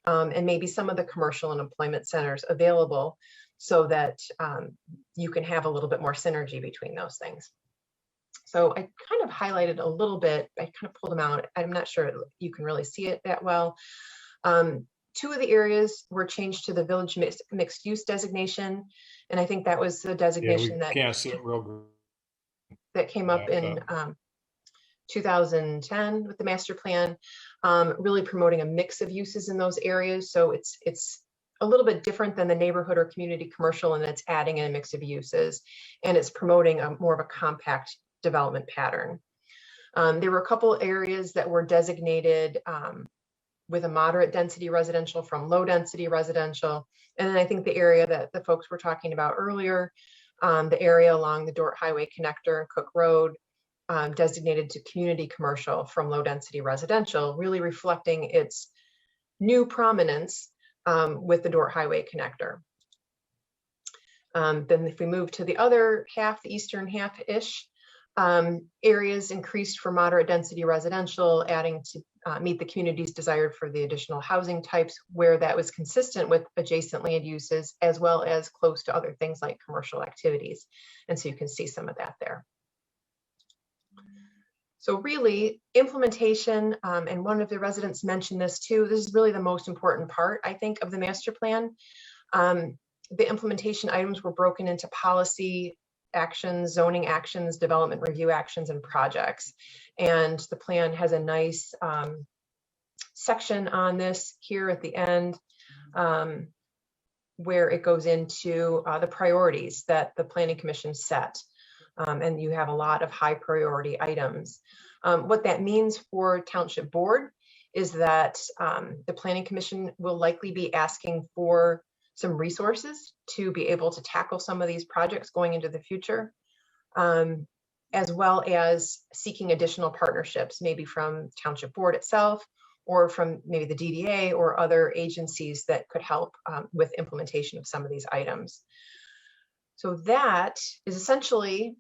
and maybe some of the commercial and employment centers available, so that you can have a little bit more synergy between those things. So I kind of highlighted a little bit, I kind of pulled them out. I'm not sure you can really see it that well. Two of the areas were changed to the village mixed use designation. And I think that was the designation that can't see it real good. That came up in 2010 with the master plan, really promoting a mix of uses in those areas. So it's a little bit different than the neighborhood or community commercial, and it's adding in a mix of uses, and it's promoting more of a compact development pattern. There were a couple areas that were designated with a moderate density residential from low density residential. And then I think the area that the folks were talking about earlier, the area along the Dort Highway connector and Cook Road, designated to community commercial from low density residential, really reflecting its new prominence with the Dort Highway connector. Then if we move to the other half, the eastern half-ish, areas increased for moderate density residential, adding to meet the community's desire for the additional housing types where that was consistent with adjacent land uses, as well as close to other things like commercial activities. And so you can see some of that there. So really, implementation, and one of the residents mentioned this too, this is really the most important part, I think, of the master plan. The implementation items were broken into policy actions, zoning actions, development review actions, and projects. And the plan has a nice section on this here at the end, where it goes into the priorities that the Planning Commission set. And you have a lot of high priority items. What that means for Township Board is that the Planning Commission will likely be asking for some resources to be able to tackle some of these projects going into the future, as well as seeking additional partnerships, maybe from Township Board itself, or from maybe the DDA or other agencies that could help with implementation of some of these items. So that is essentially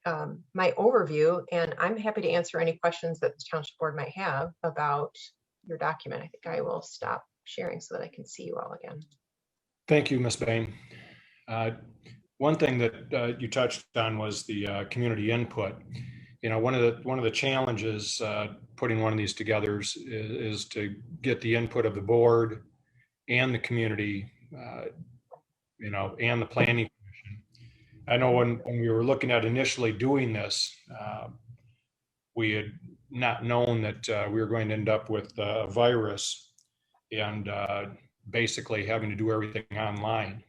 my overview, and I'm happy to answer any questions that the township board might have about your document. I think I will stop sharing so that I can see you all again. Thank you, Ms. Bain. One thing that you touched on was the community input. You know, one of the challenges putting one of these together is to get the input of the board and the community, you know, and the planning commission. I know when we were looking at initially doing this, we had not known that we were going to end up with a virus and basically having to do everything online.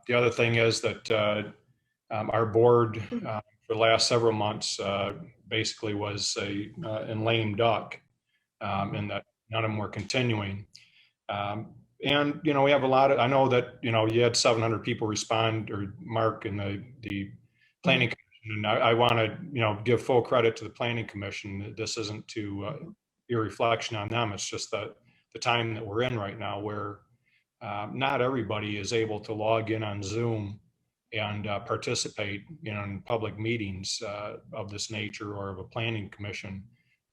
The other thing is that our board for the last several months basically was in lame duck, and that none of them were continuing. And, you know, we have a lot of, I know that, you know, you had 700 people respond, or Mark, in the planning commission. And I want to, you know, give full credit to the planning commission. This isn't to be a reflection on them. It's just that the time that we're in right now where not everybody is able to log in on Zoom and participate, you know, in public meetings of this nature or of a planning commission.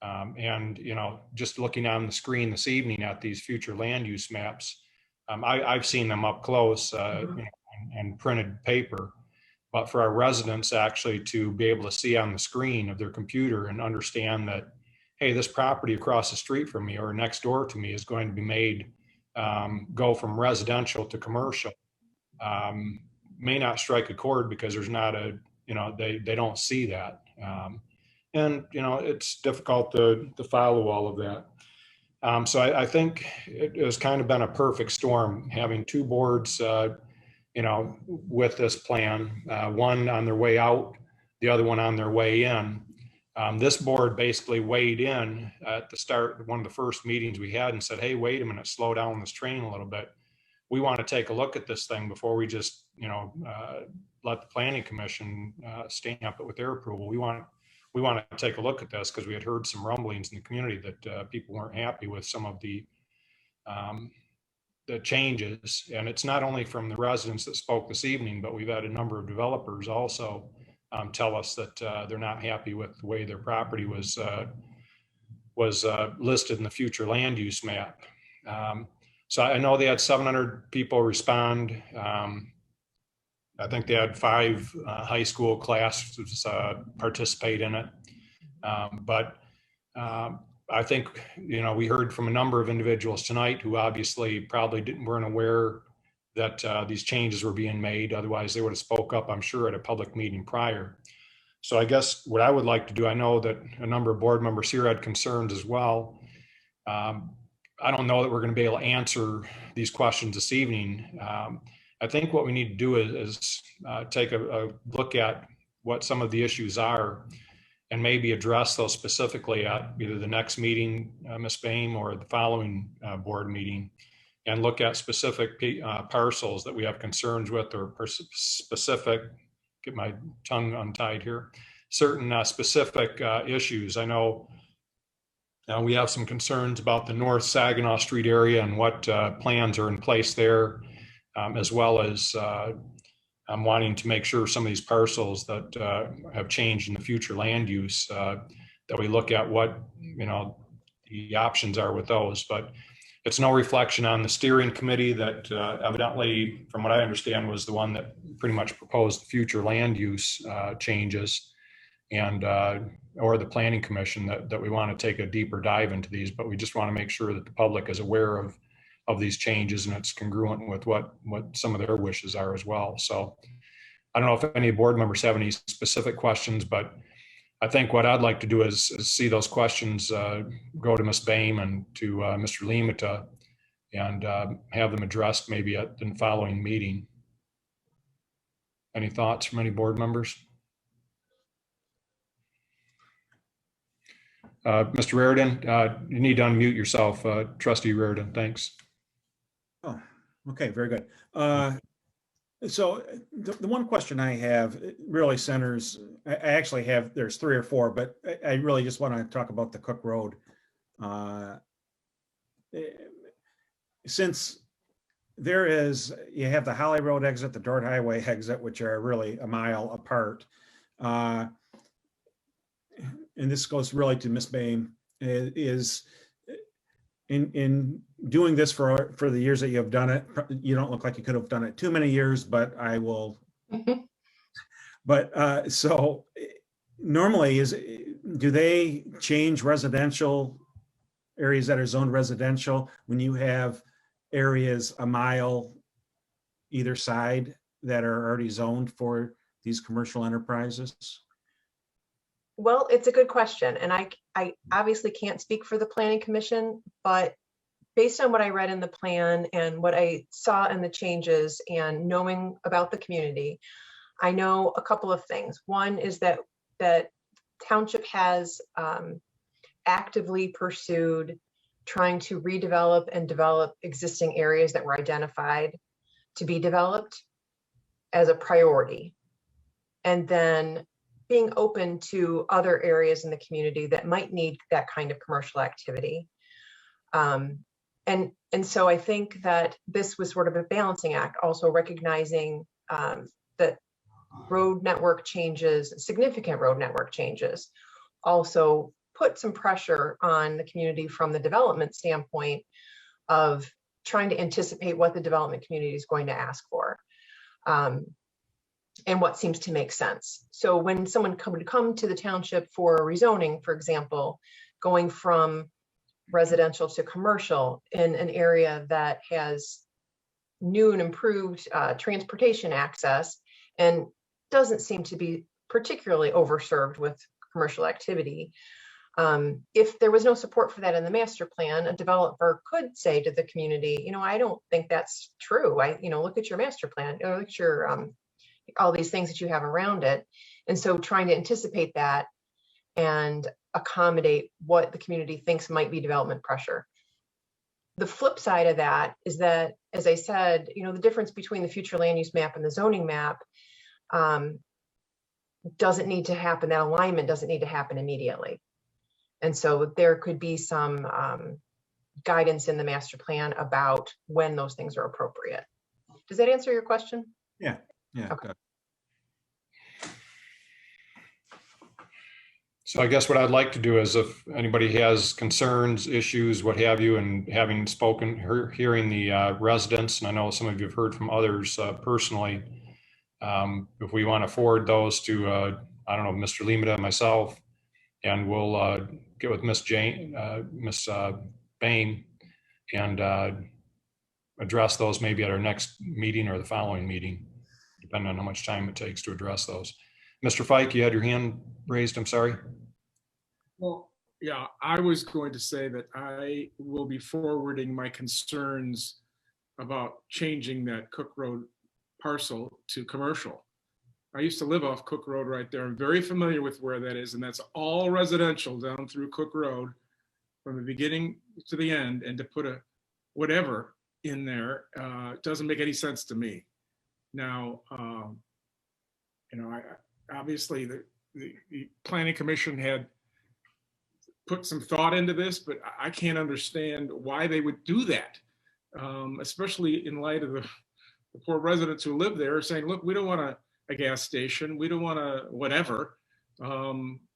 And, you know, just looking on the screen this evening at these future land use maps, I've seen them up close, you know, and printed paper. But for our residents actually to be able to see on the screen of their computer and understand that, hey, this property across the street from me or next door to me is going to be made go from residential to commercial, may not strike a chord because there's not a, you know, they don't see that. And, you know, it's difficult to follow all of that. So I think it has kind of been a perfect storm having two boards, you know, with this plan, one on their way out, the other one on their way in. This board basically weighed in at the start, one of the first meetings we had, and said, hey, wait a minute, slow down this train a little bit. We want to take a look at this thing before we just, you know, let the planning commission stamp it with their approval. We want to take a look at this because we had heard some rumblings in the community that people weren't happy with some of the changes. And it's not only from the residents that spoke this evening, but we've had a number of developers also tell us that they're not happy with the way their property was listed in the future land use map. So I know they had 700 people respond. I think they had 5 high school classes participate in it. But I think, you know, we heard from a number of individuals tonight who obviously probably weren't aware that these changes were being made. Otherwise, they would have spoke up, I'm sure, at a public meeting prior. So I guess what I would like to do, I know that a number of board members here had concerns as well. I don't know that we're going to be able to answer these questions this evening. I think what we need to do is take a look at what some of the issues are and maybe address those specifically at either the next meeting, Ms. Bain, or the following board meeting, and look at specific parcels that we have concerns with, or specific, get my tongue untied here, certain specific issues. I know we have some concerns about the North Saginaw Street area and what plans are in place there, as well as I'm wanting to make sure some of these parcels that have changed in the future land use, that we look at what, you know, the options are with those. But it's no reflection on the steering committee that evidently, from what I understand, was the one that pretty much proposed the future land use changes, and or the planning commission that we want to take a deeper dive into these. But we just want to make sure that the public is aware of these changes and it's congruent with what some of their wishes are as well. So I don't know if any board members have any specific questions, but I think what I'd like to do is see those questions go to Ms. Bain and to Mr. Limata, and have them addressed maybe at the following meeting. Any thoughts from any board members? Mr. Reardon, you need to unmute yourself. Trustee Reardon, thanks. Oh, okay, very good. So the one question I have really centers, I actually have, there's 3 or 4, but I really just want to talk about the Cook Road. Since you have the Holly Road exit, the Dort Highway exit, which are really a mile apart. and this goes really to Ms. Bain, is in doing this for the years that you have done it, you don't look like you could have done it too many years, but I will. But so normally do they change residential areas that are zoned residential when you have areas a mile either side that are already zoned for these commercial enterprises? Well, it's a good question. And I obviously can't speak for the Planning Commission, but based on what I read in the plan and what I saw in the changes and knowing about the community, I know a couple of things. One is that Township has actively pursued trying to redevelop and develop existing areas that were identified to be developed as a priority. And then being open to other areas in the community that might need that kind of commercial activity. And so I think that this was sort of a balancing act, also recognizing that road network changes, significant road network changes, also put some pressure on the community from the development standpoint of trying to anticipate what the development community is going to ask for. And what seems to make sense. So when someone would come to the township for rezoning, for example, going from residential to commercial in an area that has new and improved transportation access and doesn't seem to be particularly overserved with commercial activity. If there was no support for that in the master plan, a developer could say to the community, I don't think that's true. Look at your master plan, or look at your all these things that you have around it. And so trying to anticipate that and accommodate what the community thinks might be development pressure. The flip side of that is that, as I said, the difference between the future land use map and the zoning map doesn't need to happen. That alignment doesn't need to happen immediately. And so there could be some guidance in the master plan about when those things are appropriate. Does that answer your question? Yeah. Okay. So I guess what I'd like to do is, if anybody has concerns, issues, what have you, and having hearing the residents, and I know some of you have heard from others personally, if we want to forward those to, I don't know, Mr. Limita, myself, and we'll get with Miss Bain and address those maybe at our next meeting or the following meeting, depending on how much time it takes to address those. Mr. Fike, you had your hand raised, I'm sorry. Well, yeah, I was going to say that I will be forwarding my concerns about changing that Cook Road parcel to commercial. I used to live off Cook Road right there. I'm very familiar with where that is, and that's all residential down through Cook Road from the beginning to the end, and to put a whatever in there doesn't make any sense to me. Now, obviously the Planning Commission had put some thought into this, but I can't understand why they would do that, especially in light of the poor residents who live there saying, look, we don't want a gas station. We don't want a whatever.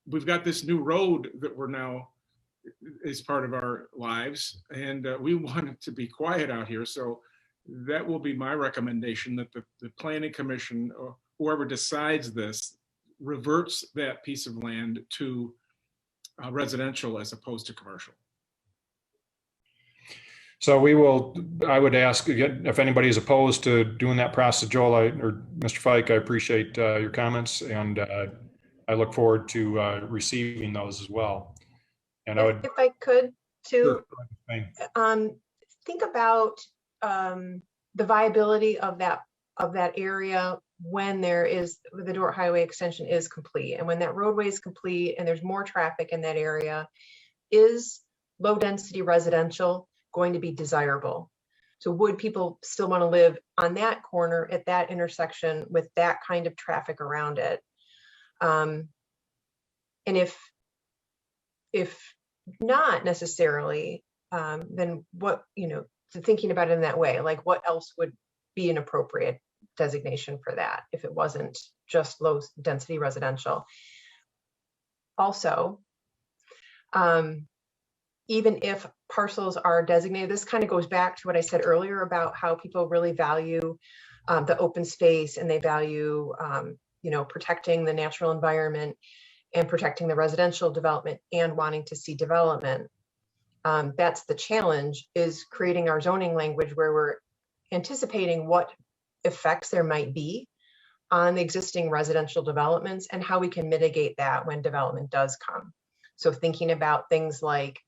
We've got this new road that we're now is part of our lives, and we want it to be quiet out here. So that will be my recommendation, that the Planning Commission or whoever decides this reverts that piece of land to residential as opposed to commercial. So I would ask again, if anybody is opposed to doing that process, Joel or Mr. Fike, I appreciate your comments, and I look forward to receiving those as well. And if I could too, sure. Think about the viability of that area when the Dort Highway extension is complete, and when that roadway is complete and there's more traffic in that area. Is low density residential going to be desirable? So would people still want to live on that corner at that intersection with that kind of traffic around it? And if not necessarily, then what, thinking about it in that way, like what else would be an appropriate designation for that if it wasn't just low density residential. Also, even if parcels are designated, this kind of goes back to what I said earlier about how people really value the open space, and they value, protecting the natural environment and protecting the residential development and wanting to see development. That's the challenge, is creating our zoning language where we're anticipating what effects there might be on the existing residential developments and how we can mitigate that when development does come. So thinking about things like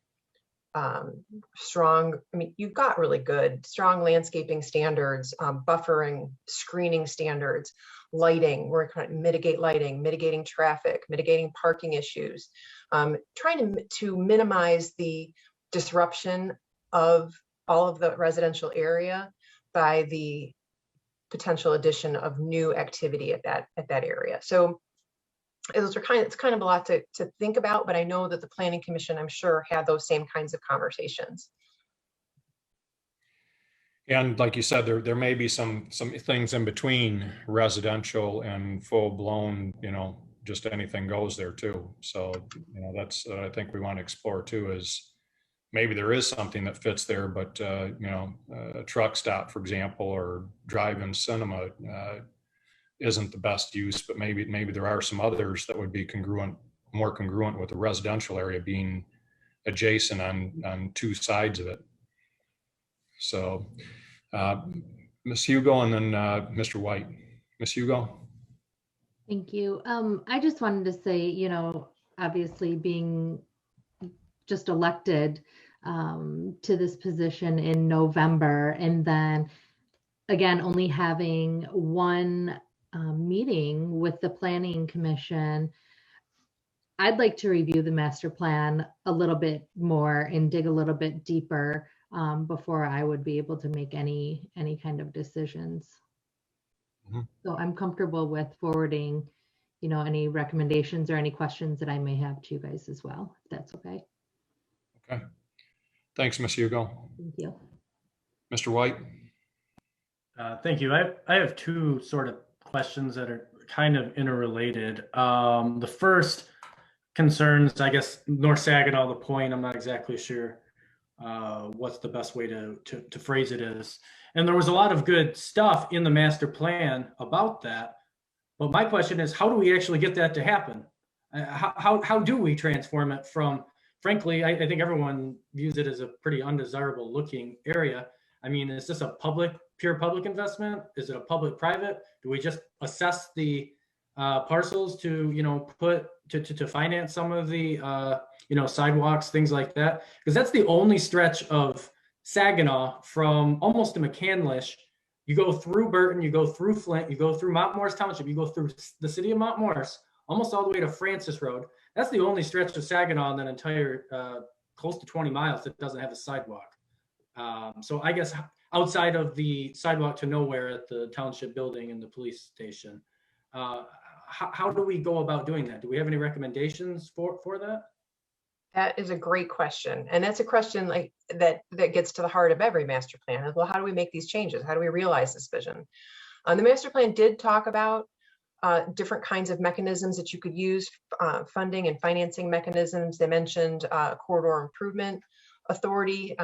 you've got really good, strong landscaping standards, buffering, screening standards, lighting, we're trying to mitigate lighting, mitigating traffic, mitigating parking issues, trying to minimize the disruption of all of the residential area by the potential addition of new activity at that area. So it's kind of a lot to think about, but I know that the Planning Commission, I'm sure, had those same kinds of conversations. And like you said, there may be some things in between residential and full blown, just anything goes there too. So, that's I think we want to explore too, is maybe there is something that fits there, but a truck stop, for example, or drive-in cinema isn't the best use, but maybe there are some others that would be more congruent with the residential area being adjacent on two sides of it. So Ms. Hugo and then Mr. White. Ms. Hugo. Thank you. I just wanted to say, obviously being just elected to this position in November, and then again, only having one meeting with the Planning Commission, I'd like to review the master plan a little bit more and dig a little bit deeper before I would be able to make any kind of decisions. Mm-hmm. So I'm comfortable with forwarding, any recommendations or any questions that I may have to you guys as well, if that's okay. Okay. Thanks, Ms. Hugo. Thank you. Mr. White. Thank you. I have two sort of questions that are kind of interrelated. The first concerns, I guess, North Saginaw, the point, I'm not exactly sure what's the best way to phrase it is. And there was a lot of good stuff in the master plan about that. But my question is, how do we actually get that to happen? How do we transform it from, frankly, I think everyone views it as a pretty undesirable looking area. I mean, is this a pure public investment? Is it a public-private? Do we just assess the parcels to, put to finance some of the, sidewalks, things like that? Because that's the only stretch of Saginaw from almost to McCandlish. You go through Burton, you go through Flint, you go through Mount Morris Township, you go through the city of Mount Morris, almost all the way to Francis Road. That's the only stretch of Saginaw in that entire close to 20 miles that doesn't have a sidewalk. So I guess outside of the sidewalk to nowhere at the township building and the police station, how do we go about doing that? Do we have any recommendations for that? That is a great question. And that's a question like that gets to the heart of every master plan. Well, how do we make these changes? How do we realize this vision? The master plan did talk about different kinds of mechanisms that you could use, funding and financing mechanisms. They mentioned corridor improvement authority.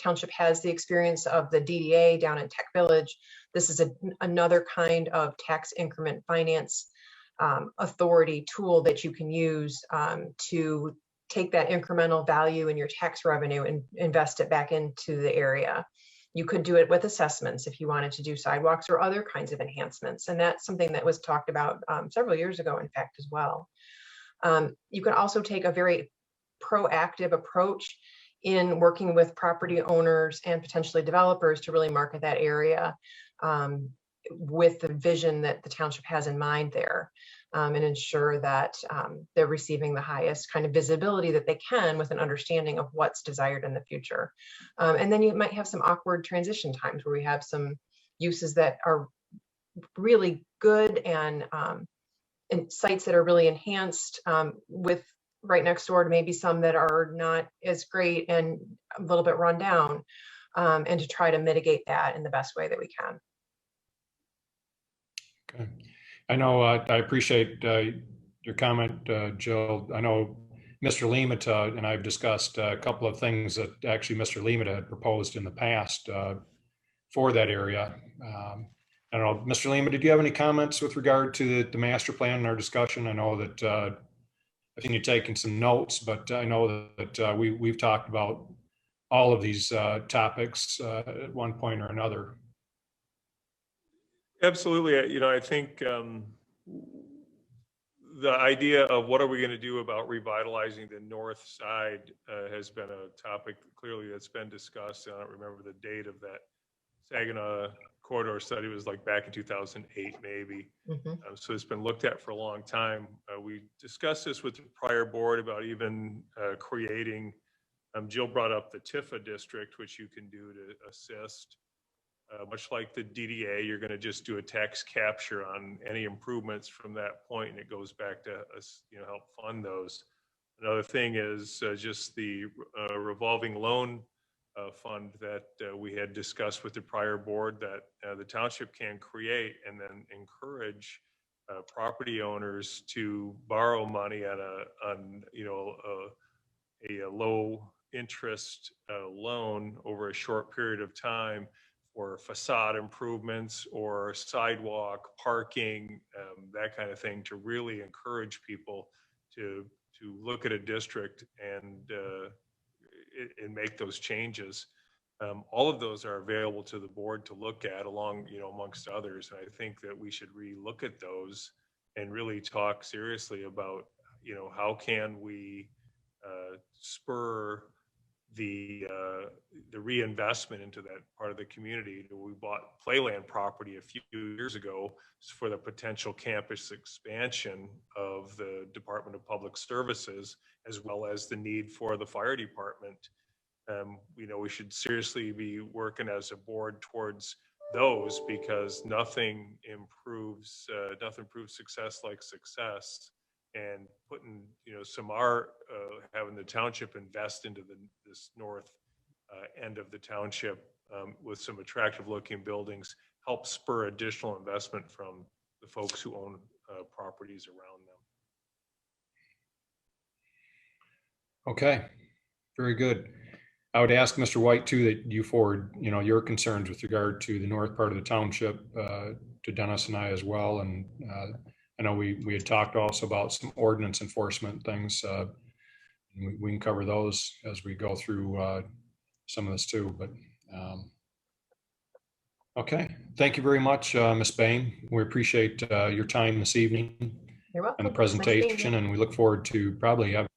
Township has the experience of the DDA down in Tech Village. This is another kind of tax increment finance authority tool that you can use to take that incremental value in your tax revenue and invest it back into the area. You could do it with assessments if you wanted to do sidewalks or other kinds of enhancements. And that's something that was talked about several years ago, in fact, as well. You can also take a very proactive approach in working with property owners and potentially developers to really market that area with the vision that the township has in mind there, and ensure that they're receiving the highest kind of visibility that they can with an understanding of what's desired in the future. And then you might have some awkward transition times where we have some uses that are really good and sites that are really enhanced with right next door to maybe some that are not as great and a little bit run down, and to try to mitigate that in the best way that we can. Okay. I know, I appreciate your comment, Jill. I know Mr. Limata and I've discussed a couple of things that actually Mr. Limata had proposed in the past for that area. I don't know, Mr. Lima, did you have any comments with regard to the master plan and our discussion? I know that I think you've taken some notes, but I know that we've talked about all of these topics at one point or another. Absolutely. You know, I think the idea of what are we going to do about revitalizing the north side has been a topic clearly that's been discussed. I don't remember the date of that Saginaw corridor study. It was like back in 2008, maybe. So it's been looked at for a long time. We discussed this with the prior board about even creating, Jill brought up the TIFA district, which you can do to assist. Much like the DDA, you're going to just do a tax capture on any improvements from that point, and it goes back to us, you know, help fund those. Another thing is just the revolving loan fund that we had discussed with the prior board that the township can create and then encourage property owners to borrow money on you know, a low interest loan over a short period of time for facade improvements or sidewalk, parking, that kind of thing, to really encourage people to look at a district and make those changes. All of those are available to the board to look at, along, you know, amongst others. And I think that we should re-look at those and really talk seriously about, you know, how can we spur the reinvestment into that part of the community. We bought Playland property a few years ago for the potential campus expansion of the Department of Public Services, as well as the need for the fire department. You know, we should seriously be working as a board towards those, because nothing improves success like success. And putting, you know, having the township invest into this north end of the township with some attractive looking buildings helps spur additional investment from the folks who own properties around them. Okay, very good. I would ask Mr. White too that you forward, you know, your concerns with regard to the north part of the township to Dennis and I as well. And I know we had talked also about some ordinance enforcement things. We can cover those as we go through some of this too. But okay, thank you very much, Ms. Bain. We appreciate your time this evening. You're welcome. And the presentation, and we look forward to probably having.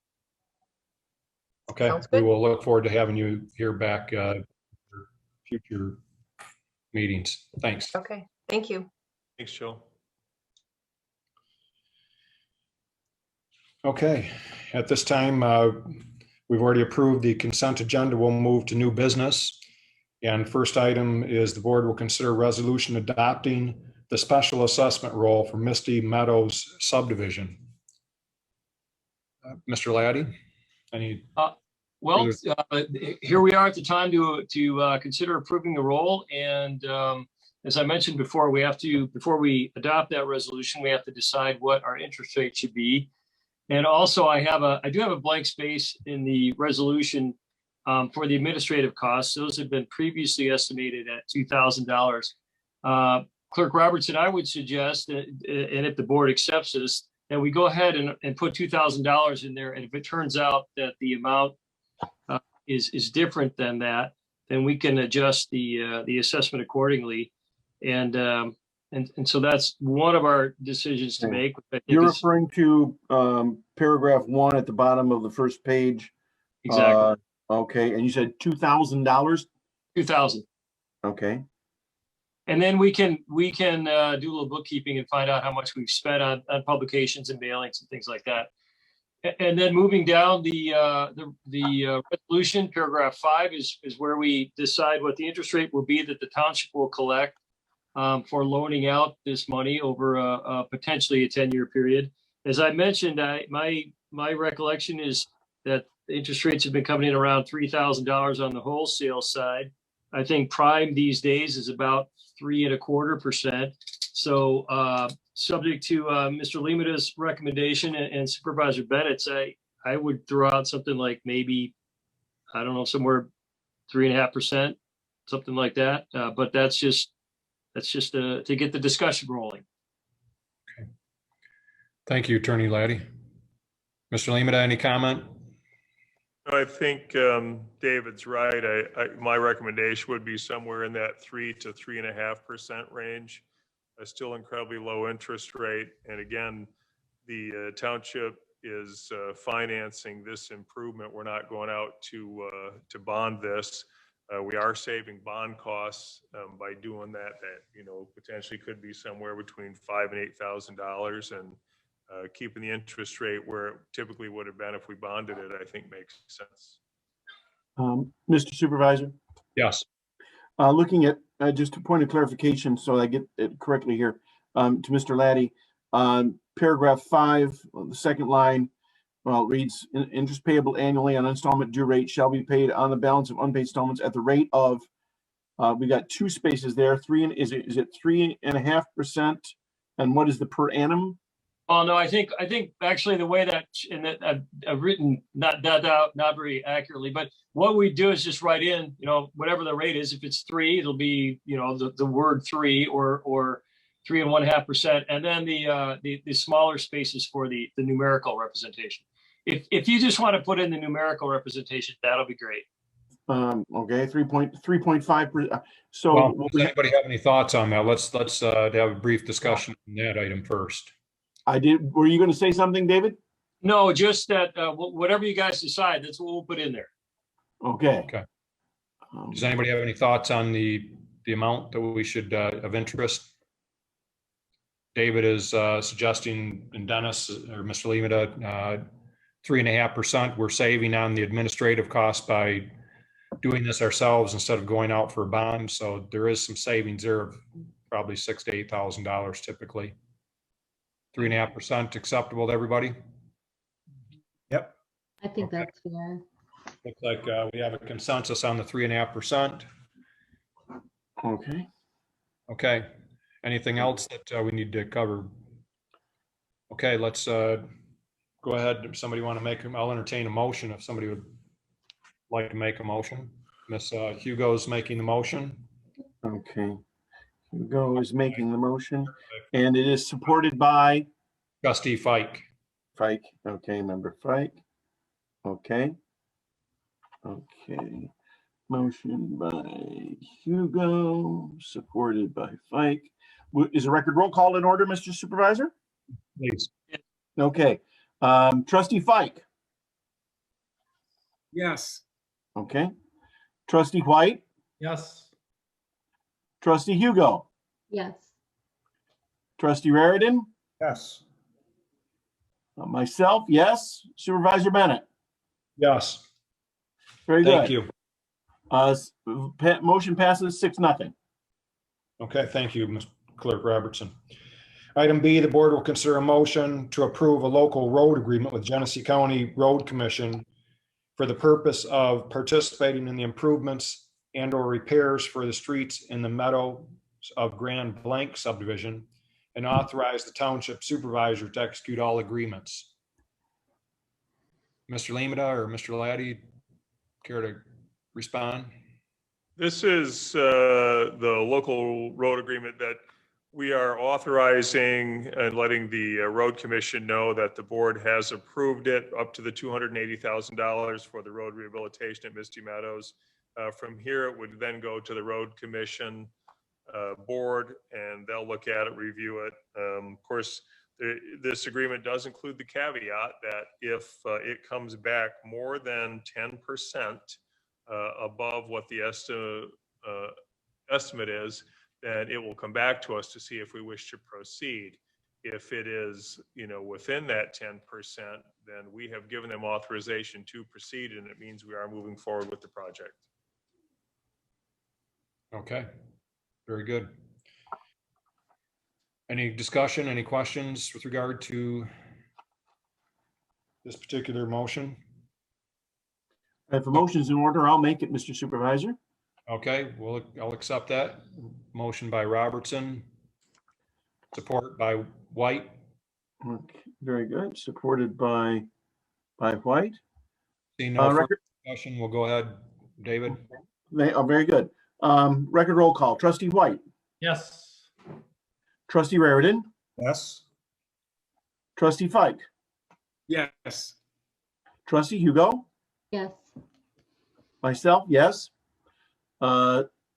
Okay, we will look forward to having you here back for future meetings. Thanks. Okay, thank you. Thanks, Joe. Okay, at this time, we've already approved the consent agenda. We'll move to new business. And first item is the board will consider a resolution adopting the special assessment role for Misty Meadows subdivision. Mr. Laddie, any? Well, here we are at the time to consider approving the role. And as I mentioned before, we have to, before we adopt that resolution, we have to decide what our interest rate should be. And also I do have a blank space in the resolution for the administrative costs. Those have been previously estimated at $2,000. Clerk Robertson, I would suggest that, and if the board accepts this, that we go ahead and put $2,000 in there. And if it turns out that the amount is different than that, then we can adjust the assessment accordingly. And so that's one of our decisions to make. You're referring to paragraph 1 at the bottom of the first page. Exactly. Okay, and you said $2,000? $2,000. Okay. And then we can do a little bookkeeping and find out how much we've spent on publications and mailings and things like that. And then moving down the resolution, paragraph 5 is where we decide what the interest rate will be that the township will collect for loaning out this money over potentially a 10-year period. As I mentioned, my recollection is that the interest rates have been coming in around $3,000 on the wholesale side. I think prime these days is about 3.25%. So subject to Mr. Limita's recommendation and Supervisor Bennett's, I would throw out something like maybe, I don't know, somewhere 3.5%, something like that. But that's just to get the discussion rolling. Thank you, Attorney Laddie. Mr. Limita, any comment? I think David's right. My recommendation would be somewhere in that 3 to 3.5% range. A still incredibly low interest rate. And again, the township is financing this improvement. We're not going out to bond this. We are saving bond costs by doing that. That potentially could be somewhere between $5,000 and $8,000, and keeping the interest rate where it typically would have been if we bonded it, I think makes sense. Mr. Supervisor? Yes. Looking at just a point of clarification so I get it correctly here, to Mr. Laddie, paragraph 5, the second line, well, it reads, interest payable annually on installment due rate shall be paid on the balance of unpaid installments at the rate of, we got 2 spaces there, is it 3.5%? And what is the per annum? Oh, no, I think actually the way that, and that I've written not very accurately, but what we do is just write in, whatever the rate is. If it's 3, it'll be, the word 3 or 3.5%. And then the smaller spaces for the numerical representation. If you just want to put in the numerical representation, that'll be great. Okay, 3.5%. So well, does anybody have any thoughts on that? Let's have a brief discussion on that item first. I did. Were you going to say something, David? No, just that whatever you guys decide, that's what we'll put in there. Okay. Okay. Does anybody have any thoughts on the amount that we should of interest? David is suggesting, and Dennis or Mr. Limita, 3.5%. We're saving on the administrative cost by doing this ourselves instead of going out for a bond. So there is some savings there of probably $6,000 to $8,000 typically. 3.5% acceptable to everybody? Yep. I think that's fair. Looks like we have a consensus on the 3.5%. Okay. Okay. Anything else that we need to cover? Okay, let's go ahead. If somebody want to I'll entertain a motion if somebody would like to make a motion. Miss Hugo's making the motion. Okay. Hugo is making the motion, and it is supported by Trustee Fike. Fike. Okay, member Fike. Okay. Okay. Motion by Hugo, supported by Fike. Is a record roll call in order, Mr. Supervisor? Please. Okay. Trustee Fike. Yes. Okay. Trustee White. Yes. Trustee Hugo. Yes. Trustee Raridan. Yes. Myself, yes. Supervisor Bennett. Yes. Very good. Thank you. Motion passes 6-0. Okay, thank you, Ms. Clerk Robertson. Item B, the board will consider a motion to approve a local road agreement with Genesee County Road Commission for the purpose of participating in the improvements and/or repairs for the streets in the meadows of Grand Blanc subdivision, and authorize the township supervisor to execute all agreements. Mr. Limita or Mr. Laddie, care to respond? This is the local road agreement that we are authorizing and letting the road commission know that the board has approved it up to the $280,000 for the road rehabilitation at Misty Meadows. From here, it would then go to the road commission board, and they'll look at it, review it. Of course, this agreement does include the caveat that if it comes back more than 10% above what the estimate is, then it will come back to us to see if we wish to proceed. If it is, within that 10%, then we have given them authorization to proceed, and it means we are moving forward with the project. Okay, very good. Any discussion, any questions with regard to this particular motion? If the motion's in order, I'll make it, Mr. Supervisor. Okay, well, I'll accept that. Motion by Robertson, Support by White. Okay, very good. Supported by White. Seeing no further Record, discussion, we'll go ahead, David. very good. Record roll call. Trustee White, Yes. Trustee Raritan, Yes. Trustee Fike, Yes. Trustee Hugo, Yes. myself, yes.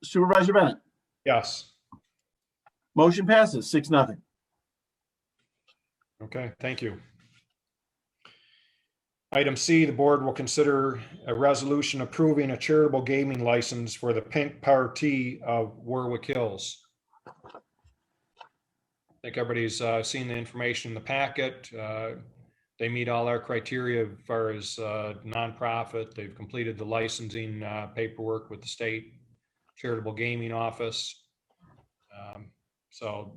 Supervisor Bennett. Yes. Motion passes 6-0. Okay, thank you. Item C, the board will consider a resolution approving a charitable gaming license for the Pink Party of Warwick Hills. I think everybody's seen the information in the packet. They meet all our criteria as far as nonprofit. They've completed the licensing paperwork with the state charitable gaming office. So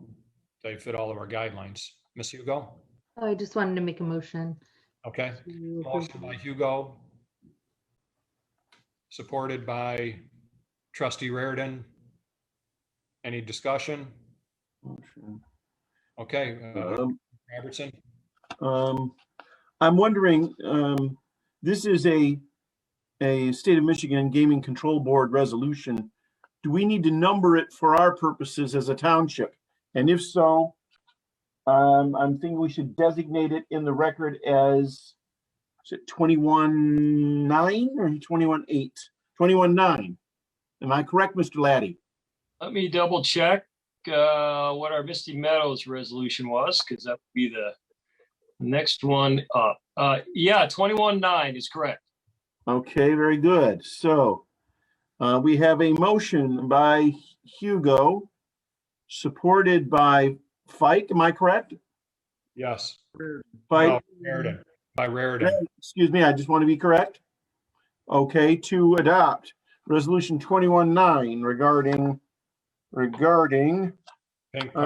they fit all of our guidelines. Ms. Hugo? I just wanted to make a motion. Okay. Motion by Hugo. Supported by Trustee Raritan. Any discussion? Okay. Robertson? I'm wondering, this is a state of Michigan Gaming Control Board resolution. Do we need to number it for our purposes as a township? And if so, I'm thinking we should designate it in the record as, is it 21-9 or 21-8? 21-9. Am I correct, Mr. Laddie? Let me double check what our Misty Meadows resolution was, because that would be the next one up. Yeah, 21-9 is correct. Okay, very good. So we have a motion by Hugo, supported by Fike. Am I correct? Yes. By Raritan. By Raritan. Excuse me, I just want to be correct. Okay, to adopt resolution 21-9 regarding Pink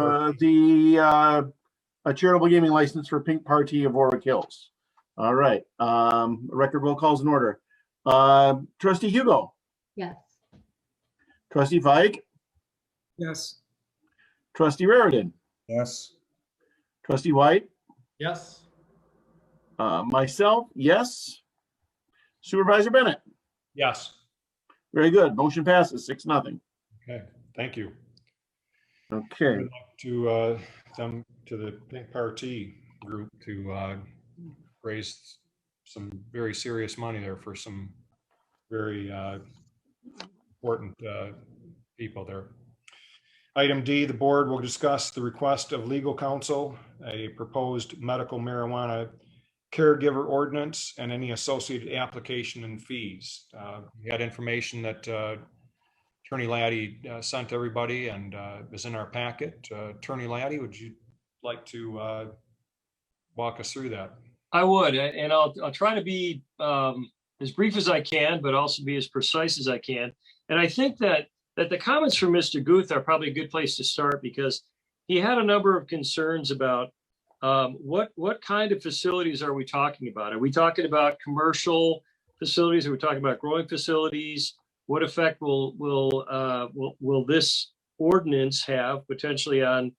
a charitable gaming license for Pink Party of Warwick Hills. All right. Record roll calls in order. Trustee Hugo. Yes. Trustee Fike. Yes. Trustee Raritan. Yes. Trustee White. Yes. Myself, yes. Supervisor Bennett. Yes. Very good. Motion passes 6-0. Okay, thank you. Okay. Good luck to them, to the Pink Party group, to raise some very serious money there for some very important people there. Item D, the board will discuss the request of legal counsel, a proposed medical marijuana caregiver ordinance, and any associated application and fees. We had information that Attorney Laddie sent everybody and is in our packet. Attorney Laddie, would you like to walk us through that? I would, and I'll try to be as brief as I can, but also be as precise as I can. And I think that the comments from Mr. Guth are probably a good place to start, because he had a number of concerns about what kind of facilities are we talking about? Are we talking about commercial facilities? Are we talking about growing facilities? What effect will this ordinance have potentially on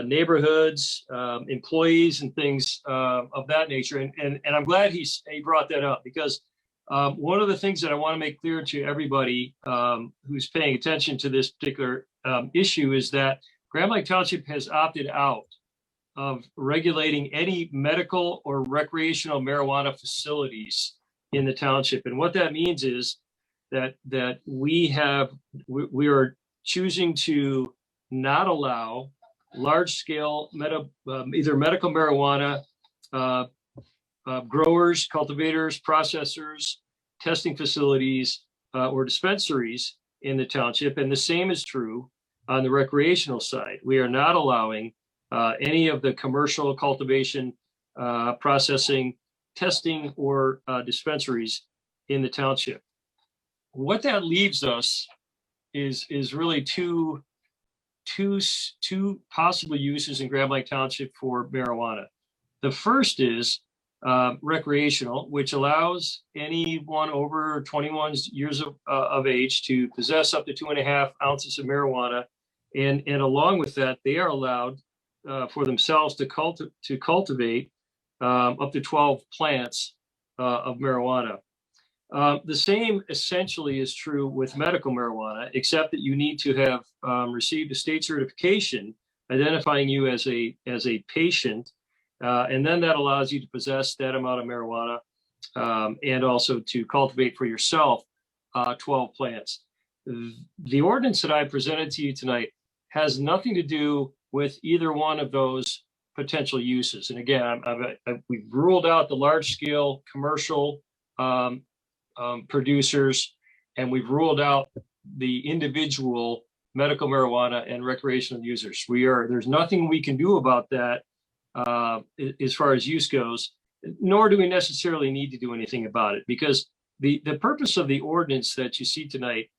neighborhoods, employees, and things of that nature? And I'm glad he brought that up, because one of the things that I want to make clear to everybody who's paying attention to this particular issue is that Grand Blanc Township has opted out of regulating any medical or recreational marijuana facilities in the township. And what that means is that we are choosing to not allow large-scale either medical marijuana growers, cultivators, processors, testing facilities, or dispensaries in the township. And the same is true on the recreational side. We are not allowing any of the commercial cultivation, processing, testing, or dispensaries in the township. What that leaves us is really two possible uses in Grand Blanc Township for marijuana. The first is recreational, which allows anyone over 21 years of age to possess up to 2.5 ounces of marijuana. And along with that, they are allowed for themselves to cultivate up to 12 plants of marijuana. The same essentially is true with medical marijuana, except that you need to have received a state certification identifying you as a patient, and then that allows you to possess that amount of marijuana and also to cultivate for yourself 12 plants. The ordinance that I presented to you tonight has nothing to do with either one of those potential uses. And again, we've ruled out the large-scale commercial producers, and we've ruled out the individual medical marijuana and recreational users. There's nothing we can do about that as far as use goes, nor do we necessarily need to do anything about it, because the purpose of the ordinance that you see tonight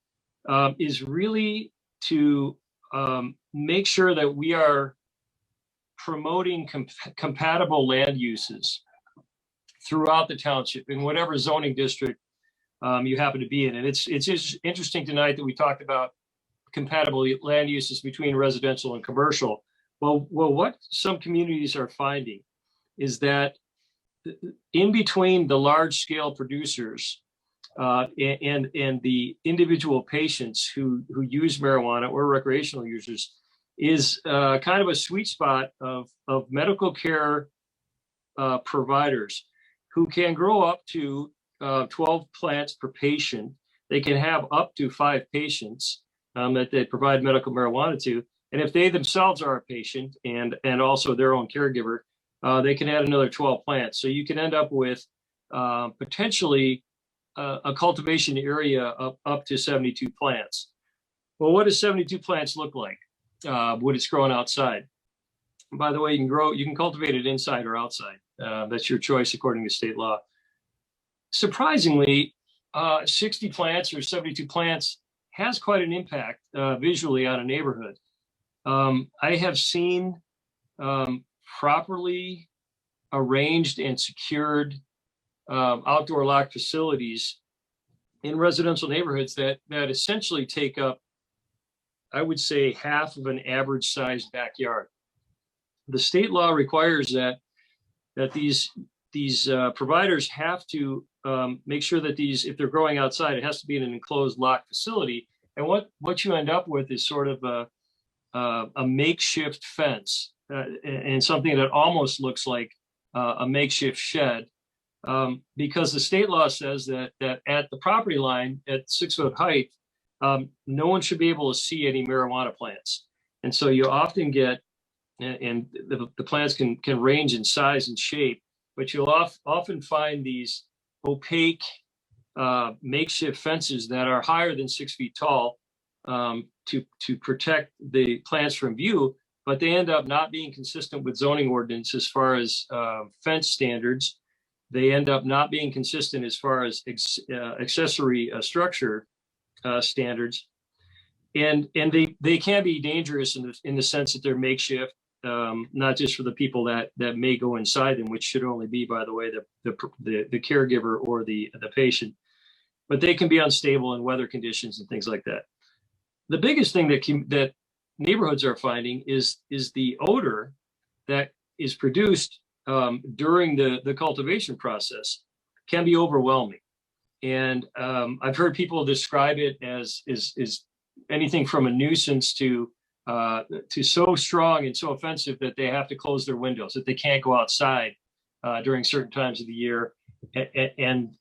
is really to make sure that we are promoting compatible land uses throughout the township in whatever zoning district you happen to be in. And it's just interesting tonight that we talked about compatible land uses between residential and commercial. Well, what some communities are finding is that in between the large scale producers and the individual patients who use marijuana or recreational users is kind of a sweet spot of medical care providers who can grow up to 12 plants per patient. They can have up to 5 patients that they provide medical marijuana to. And if they themselves are a patient and also their own caregiver, they can add another 12 plants. So you can end up with potentially a cultivation area of up to 72 plants. Well, what does 72 plants look like when it's grown outside? And by the way, you can cultivate it inside or outside. That's your choice according to state law. Surprisingly, 60 plants or 72 plants has quite an impact visually on a neighborhood. I have seen properly arranged and secured outdoor locked facilities in residential neighborhoods that essentially take up, I would say, half of an average sized backyard. The state law requires that these providers have to make sure that if they're growing outside, it has to be in an enclosed locked facility. And what you end up with is sort of a makeshift fence and something that almost looks like a makeshift shed, because the state law says that at the property line at 6-foot height, no one should be able to see any marijuana plants. And so you often get, and the plants can range in size and shape, but you'll often find these opaque makeshift fences that are higher than 6 feet tall to protect the plants from view, but they end up not being consistent with zoning ordinance as far as fence standards. They end up not being consistent as far as accessory structure standards. And they can be dangerous in the sense that they're makeshift, not just for the people that may go inside them, which should only be, by the way, the caregiver or the patient, but they can be unstable in weather conditions and things like that. The biggest thing that neighborhoods are finding is the odor that is produced during the cultivation process can be overwhelming. And I've heard people describe it as anything from a nuisance to so strong and so offensive that they have to close their windows, that they can't go outside during certain times of the year. And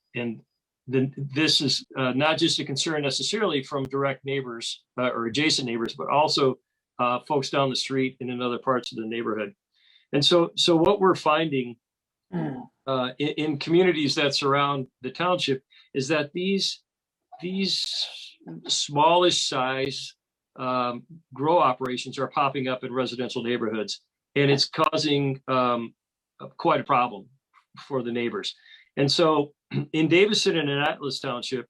this is not just a concern necessarily from direct neighbors or adjacent neighbors, but also folks down the street and in other parts of the neighborhood. And so what we're finding in communities that surround the township is that these smallish size grow operations are popping up in residential neighborhoods, and it's causing quite a problem for the neighbors. And so in Davison and in Atlas Township,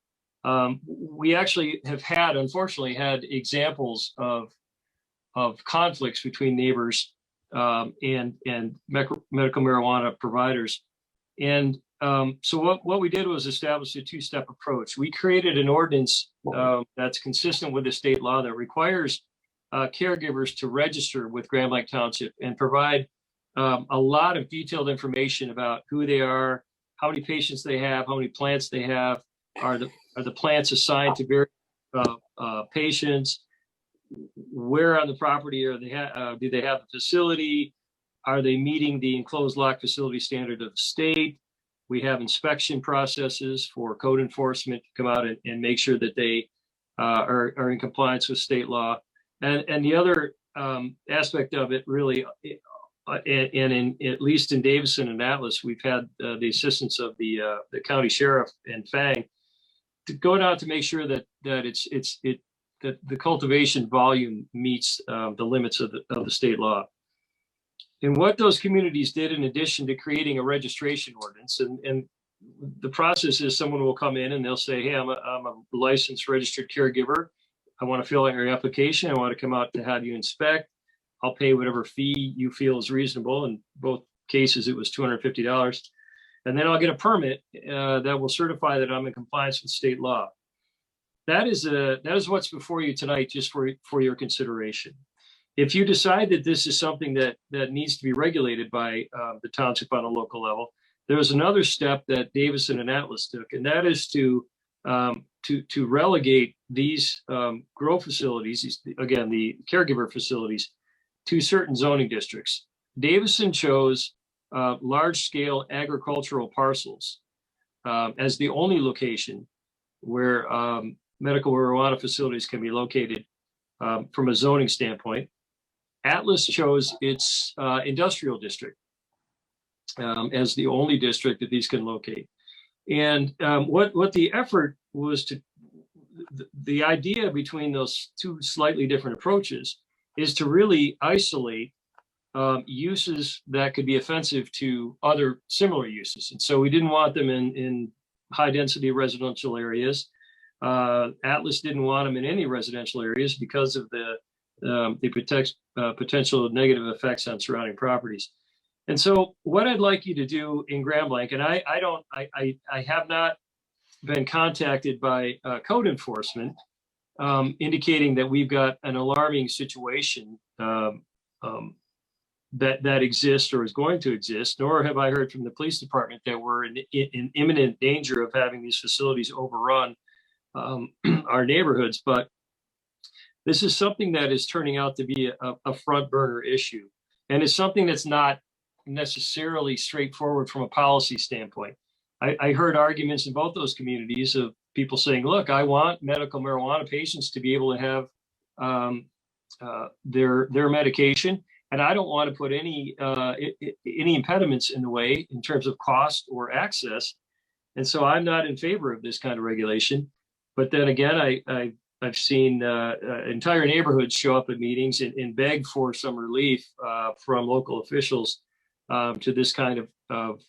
we actually have unfortunately had examples of conflicts between neighbors and medical marijuana providers. And so what we did was establish a 2-step approach. We created an ordinance that's consistent with the state law that requires caregivers to register with Grand Blanc Township and provide a lot of detailed information about who they are, how many patients they have, how many plants they have, are the plants assigned to various patients, where on the property are they do they have a facility, are they meeting the enclosed lock facility standard of the state? We have inspection processes for code enforcement to come out and make sure that they are in compliance with state law. And the other aspect of it really, at least in Davison and Atlas, we've had the assistance of the county sheriff and Fang to go down to make sure that that the cultivation volume meets the limits of the state law. And what those communities did, in addition to creating a registration ordinance, and the process is someone will come in and they'll say, hey, I'm a licensed registered caregiver. I want to fill out your application. I want to come out to have you inspect. I'll pay whatever fee you feel is reasonable. In both cases, it was $250. And then I'll get a permit that will certify that I'm in compliance with state law. That is what's before you tonight, just for your consideration. If you decide that this is something that needs to be regulated by the township on a local level, there's another step that Davison and Atlas took, and that is to relegate these grow facilities, again, the caregiver facilities, to certain zoning districts. Davison chose large-scale agricultural parcels as the only location where medical marijuana facilities can be located from a zoning standpoint. Atlas chose its industrial district as the only district that these can locate. And what the effort was the idea between those two slightly different approaches is to really isolate uses that could be offensive to other similar uses. And so we didn't want them in high density residential areas. Atlas didn't want them in any residential areas because of the potential negative effects on surrounding properties. And so what I'd like you to do in Grand Blanc, and I have not been contacted by code enforcement indicating that we've got an alarming situation that exists or is going to exist, nor have I heard from the police department that we're in imminent danger of having these facilities overrun our neighborhoods. But this is something that is turning out to be a front burner issue. And it's something that's not necessarily straightforward from a policy standpoint. I heard arguments in both those communities of people saying, look, I want medical marijuana patients to be able to have their medication, and I don't want to put any impediments in the way in terms of cost or access. And so I'm not in favor of this kind of regulation. But then again, I've seen entire neighborhoods show up at meetings and beg for some relief from local officials to this kind of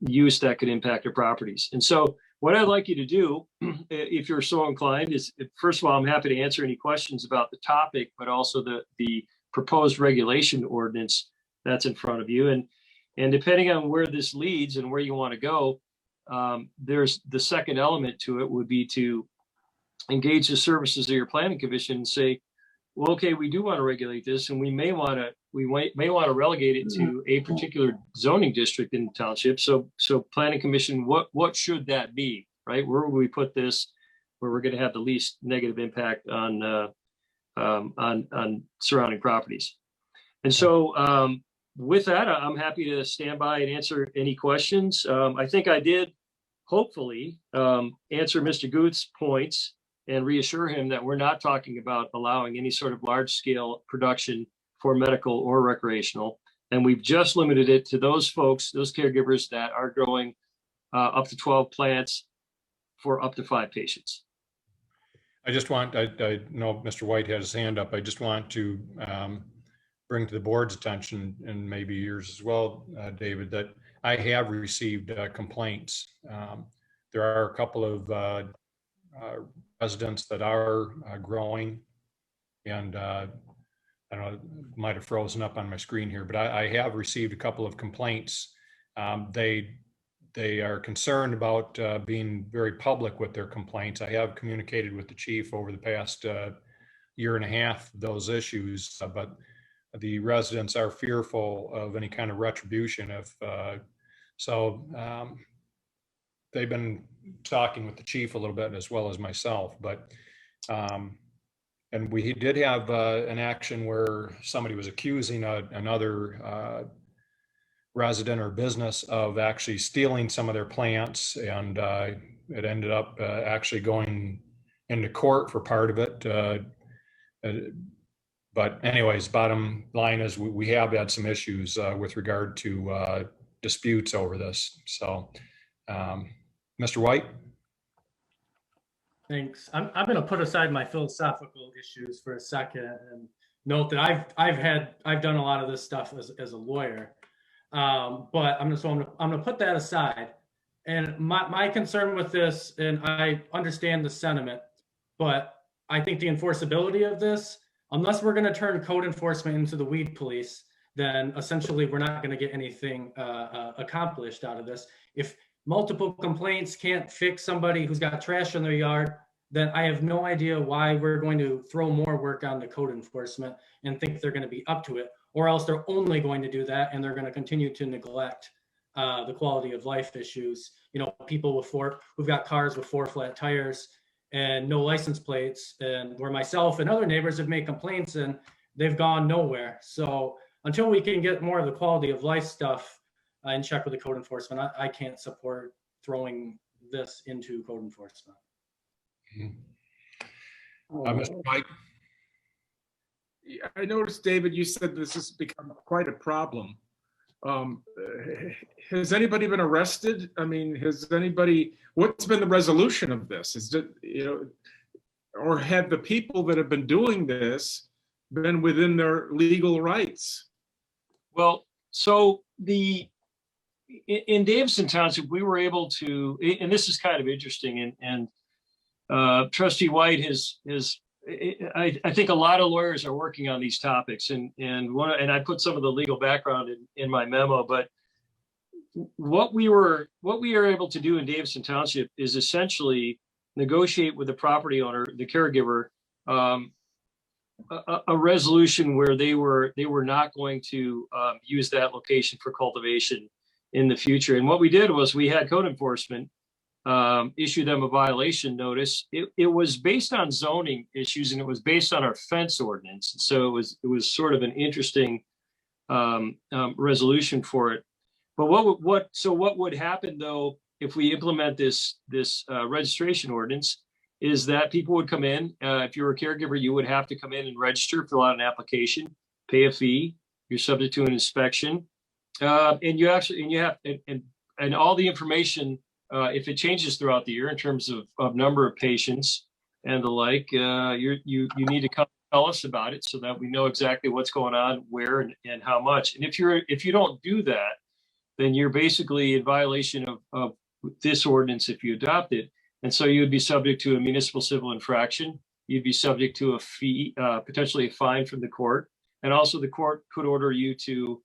use that could impact their properties. And so what I'd like you to do, if you're so inclined, is first of all, I'm happy to answer any questions about the topic, but also the proposed regulation ordinance that's in front of you. And depending on where this leads and where you want to go, there's the second element to it would be to engage the services of your planning commission and say, well, okay, we do want to regulate this, and we may want to relegate it to a particular zoning district in the township. So planning commission, what should that be, right? Where will we put this where we're going to have the least negative impact on surrounding properties? And so with that, I'm happy to stand by and answer any questions. I think I did hopefully answer Mr. Guth's points and reassure him that we're not talking about allowing any sort of large scale production for medical or recreational. And we've just limited it to those folks, those caregivers that are growing up to 12 plants for up to 5 patients. I just want, I know Mr. White has his hand up. I just want to bring to the board's attention, and maybe yours as well, David, that I have received complaints. There are a couple of residents that are growing, and I don't know, it might have frozen up on my screen here, but I have received a couple of complaints. They are concerned about being very public with their complaints. I have communicated with the chief over the past year and a half, those issues, but the residents are fearful of any kind of retribution if, they've been talking with the chief a little bit as well as myself, but, and we did have an action where somebody was accusing another resident or business of actually stealing some of their plants, and it ended up actually going into court for part of it. But anyways, bottom line is we have had some issues with regard to disputes over this. So, Mr. White? Thanks. I'm going to put aside my philosophical issues for a second and note that I've done a lot of this stuff as a lawyer, but I'm going to put that aside. And my concern with this, and I understand the sentiment, but I think the enforceability of this, unless we're going to turn code enforcement into the weed police, then essentially we're not going to get anything accomplished out of this. If multiple complaints can't fix somebody who's got trash in their yard, then I have no idea why we're going to throw more work on the code enforcement and think they're going to be up to it, or else they're only going to do that and they're going to continue to neglect the quality of life issues. You know, people who've got cars with 4 flat tires and no license plates, and where myself and other neighbors have made complaints and they've gone nowhere. So until we can get more of the quality of life stuff in check with the code enforcement, I can't support throwing this into code enforcement. Mr. Mike? I noticed, David, you said this has become quite a problem. Has anybody been arrested? I mean, what's been the resolution of this? Is it, or have the people that have been doing this been within their legal rights? Well, so in Davison Township, we were able to, and this is kind of interesting, and Trustee White I think a lot of lawyers are working on these topics, and I put some of the legal background in my memo, but what we were able to do in Davison Township is essentially negotiate with the property owner, the caregiver, a resolution where they were not going to use that location for cultivation in the future. And what we did was we had code enforcement issue them a violation notice. It was based on zoning issues, and it was based on our fence ordinance. So it was sort of an interesting resolution for it. But what would happen though if we implement this registration ordinance is that people would come in. If you're a caregiver, you would have to come in and register, fill out an application, pay a fee. You're subject to an inspection, and all the information. If it changes throughout the year in terms of number of patients and the like, you need to come tell us about it so that we know exactly what's going on, where, and how much. And if you don't do that, then you're basically in violation of this ordinance if you adopt it. And so you would be subject to a municipal civil infraction. You'd be subject to a fee, potentially a fine from the court. And also the court could order you to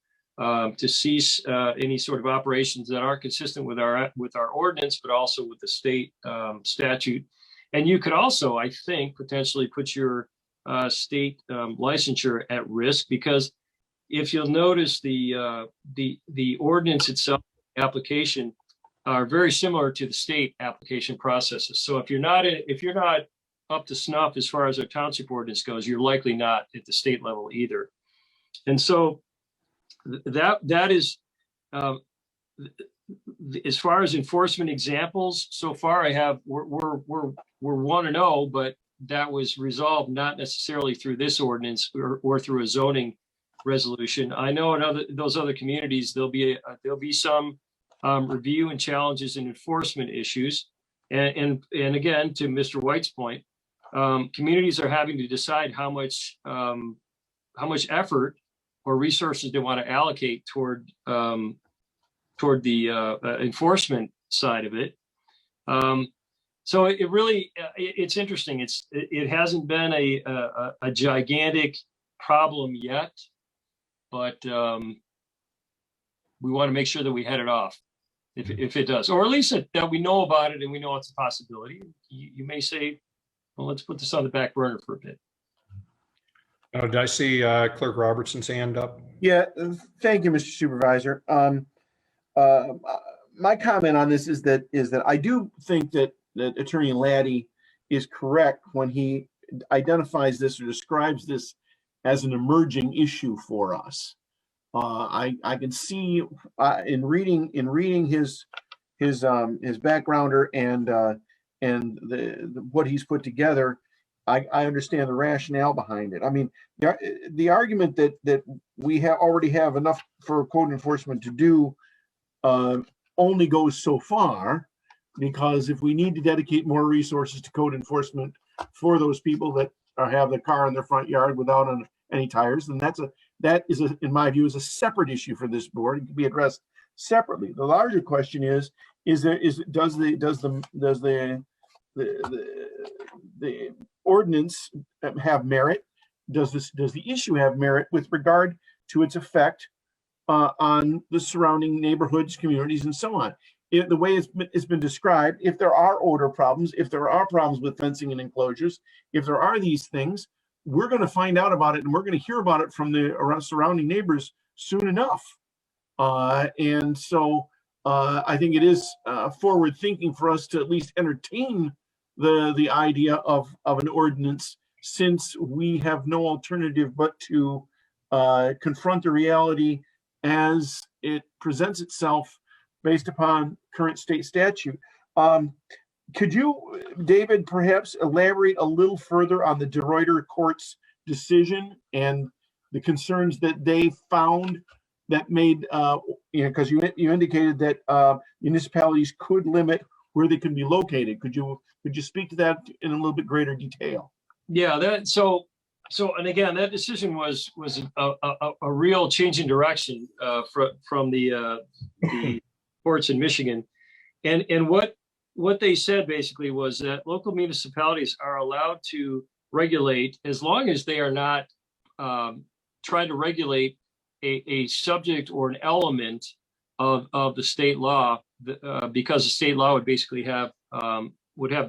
cease any sort of operations that aren't consistent with our ordinance, but also with the state statute. And you could also, I think, potentially put your state licensure at risk, because if you'll notice the ordinance itself, application, are very similar to the state application processes. So if you're not up to snuff as far as our township ordinance goes, you're likely not at the state level either. And so that is, as far as enforcement examples, so far we're 1-0, but that was resolved not necessarily through this ordinance or through a zoning resolution. I know in those other communities there'll be some review and challenges and enforcement issues, and again, to Mr. White's point, communities are having to decide how much effort or resources they want to allocate toward the enforcement side of it. So it really, it's interesting. It hasn't been a gigantic problem yet, but we want to make sure that we head it off if it does, or at least that we know about it and we know it's a possibility. You may say, well, let's put this on the back burner for a bit. Oh, did I see Clerk Robertson's hand up? Yeah, thank you, Mr. Supervisor. My comment on this is that I do think that Attorney Laddie is correct when he identifies this or describes this as an emerging issue for us. I can see in reading his backgrounder and what he's put together, I understand the rationale behind it. I mean, the argument that we already have enough for code enforcement to do only goes so far, because if we need to dedicate more resources to code enforcement for those people that have the car in their front yard without any tires, then that is in my view, is a separate issue for this board. It can be addressed separately. The larger question does the ordinance have merit? Does the issue have merit with regard to its effect on the surrounding neighborhoods, communities, and so on? The way it's been described, if there are odor problems, if there are problems with fencing and enclosures, if there are these things, we're going to find out about it, and we're going to hear about it from the surrounding neighbors soon enough. And so I think it is forward thinking for us to at least entertain the idea of an ordinance, since we have no alternative but to confront the reality as it presents itself based upon current state statute. Could you, David, perhaps elaborate a little further on the De Ruyter Court's decision and the concerns that they found that made, because you indicated that municipalities could limit where they can be located. Could you speak to that in a little bit greater detail? Yeah, so and again, that decision was a real change in direction from the courts in Michigan, and what they said basically was that local municipalities are allowed to regulate as long as they are not trying to regulate a subject or an element of the state law, because the state law would basically have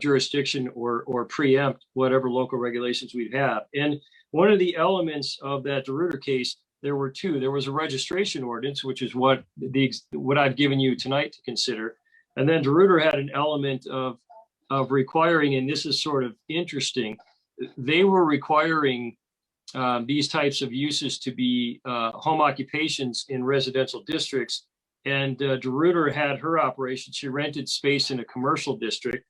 jurisdiction or preempt whatever local regulations we'd have. And one of the elements of that De Ruyter case, there were two. There was a registration ordinance, which is what I've given you tonight to consider. And then De Ruyter had an element of requiring, and this is sort of interesting, they were requiring these types of uses to be home occupations in residential districts. And De Ruyter had her operation. She rented space in a commercial district.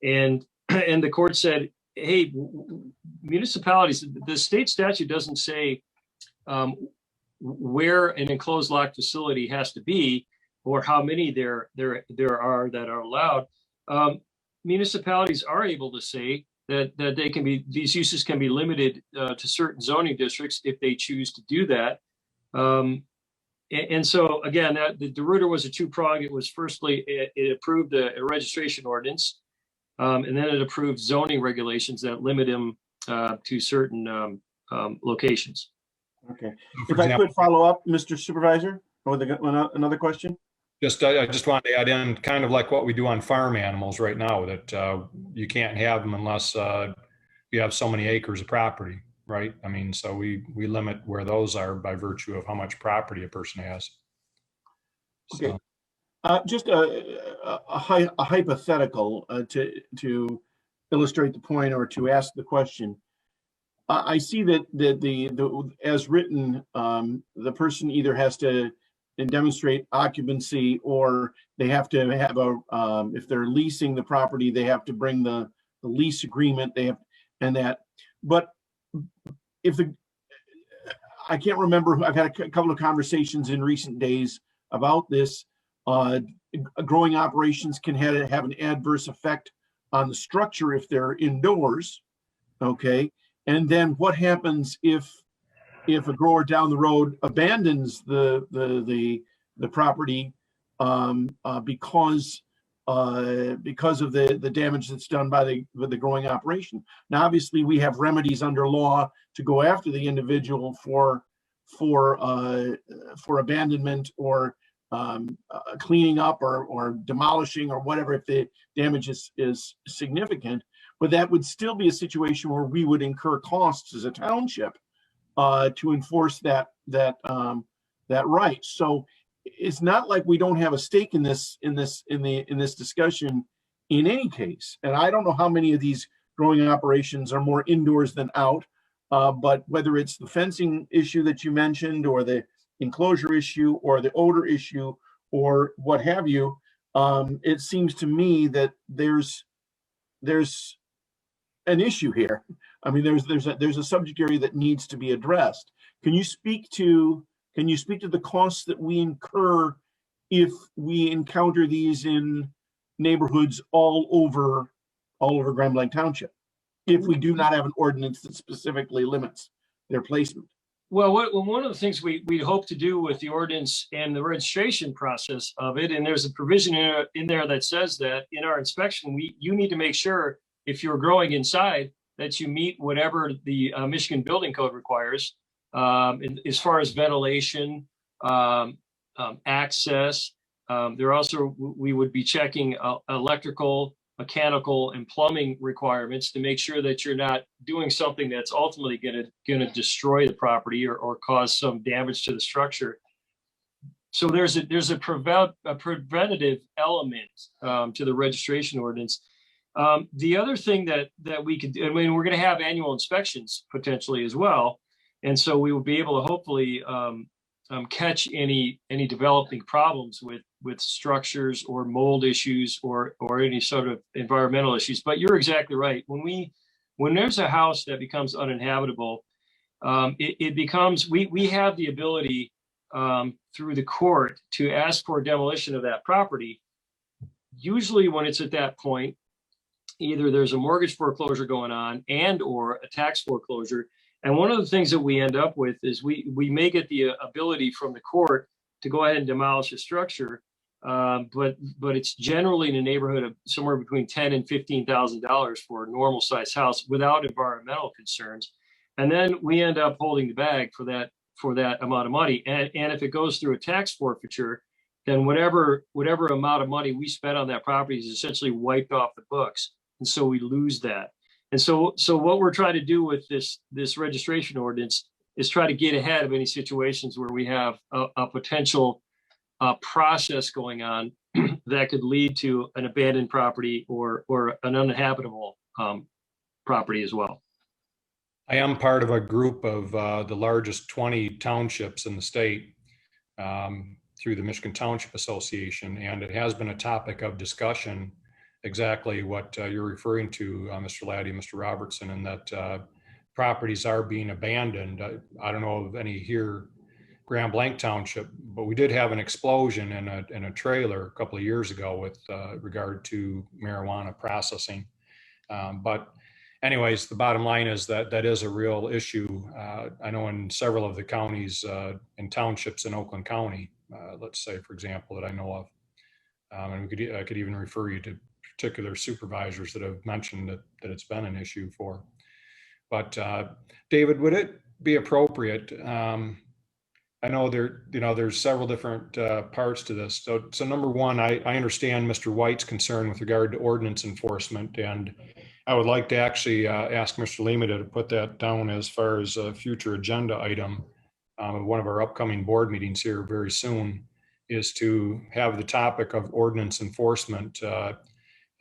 And the court said, hey, municipalities, the state statute doesn't say where an enclosed locked facility has to be or how many there are that are allowed. Municipalities are able to say that these uses can be limited to certain zoning districts if they choose to do that. And so again, the De Ruyter was a two-prong. It was firstly, it approved a registration ordinance, and then it approved zoning regulations that limit them to certain locations. Okay. If I could follow up, Mr. Supervisor, with another question. I just wanted to add in, kind of like what we do on farm animals right now, that you can't have them unless you have so many acres of property, right? I mean, so we limit where those are by virtue of how much property a person has. Okay. Just a hypothetical to illustrate the point or to ask the question. I see that the as written, the person either has to demonstrate occupancy, or they have to have if they're leasing the property, they have to bring the lease agreement. They have, and that. But I can't remember. I've had a couple of conversations in recent days about this. Growing operations can have an adverse effect on the structure if they're indoors. Okay, and then what happens if a grower down the road abandons the property because of the damage that's done by the growing operation? Now, obviously, we have remedies under law to go after the individual for abandonment or cleaning up or demolishing or whatever if the damage is significant. But that would still be a situation where we would incur costs as a township to enforce that right. So it's not like we don't have a stake in this discussion in any case. And I don't know how many of these growing operations are more indoors than out, but whether it's the fencing issue that you mentioned, or the enclosure issue, or the odor issue, or what have you, it seems to me that there's an issue here. I mean, there's a subject area that needs to be addressed. Can you speak to the costs that we incur if we encounter these in neighborhoods all over Grand Blanc Township, if we do not have an ordinance that specifically limits their placement? Well, one of the things we hope to do with the ordinance and the registration process of it, and there's a provision in there that says that in our inspection, you need to make sure if you're growing inside that you meet whatever the Michigan Building Code requires, as far as ventilation, access. We would be checking electrical, mechanical, and plumbing requirements to make sure that you're not doing something that's ultimately going to destroy the property or cause some damage to the structure. So there's a preventative element to the registration ordinance. The other thing that we could do, I mean, we're going to have annual inspections potentially as well, and so we will be able to hopefully catch any developing problems with structures or mold issues or any sort of environmental issues. But you're exactly right. When there's a house that becomes uninhabitable, it becomes, we have the ability through the court to ask for demolition of that property. Usually when it's at that point, either there's a mortgage foreclosure going on and or a tax foreclosure. And one of the things that we end up with is we may get the ability from the court to go ahead and demolish a structure, but it's generally in the neighborhood of somewhere between $10,000 and $15,000 for a normal size house without environmental concerns. And then we end up holding the bag for that amount of money. And if it goes through a tax forfeiture, then whatever amount of money we spent on that property is essentially wiped off the books. And so we lose that. And so what we're trying to do with this registration ordinance is try to get ahead of any situations where we have a potential process going on that could lead to an abandoned property or an uninhabitable property as well. I am part of a group of the largest 20 townships in the state through the Michigan Township Association, and it has been a topic of discussion, exactly what you're referring to, Mr. Laddie, Mr. Robertson, and that properties are being abandoned. I don't know of any here, Grand Blanc Township, but we did have an explosion in a trailer a couple of years ago with regard to marijuana processing. But anyways, the bottom line is that is a real issue. I know in several of the counties and townships in Oakland County, let's say, for example, that I know of, and I could even refer you to particular supervisors that have mentioned that it's been an issue for. But David, would it be appropriate? I know there's several different parts to this. So number one, I understand Mr. White's concern with regard to ordinance enforcement, and I would like to actually ask Mr. Lima to put that down as far as a future agenda item of one of our upcoming board meetings here very soon, is to have the topic of ordinance enforcement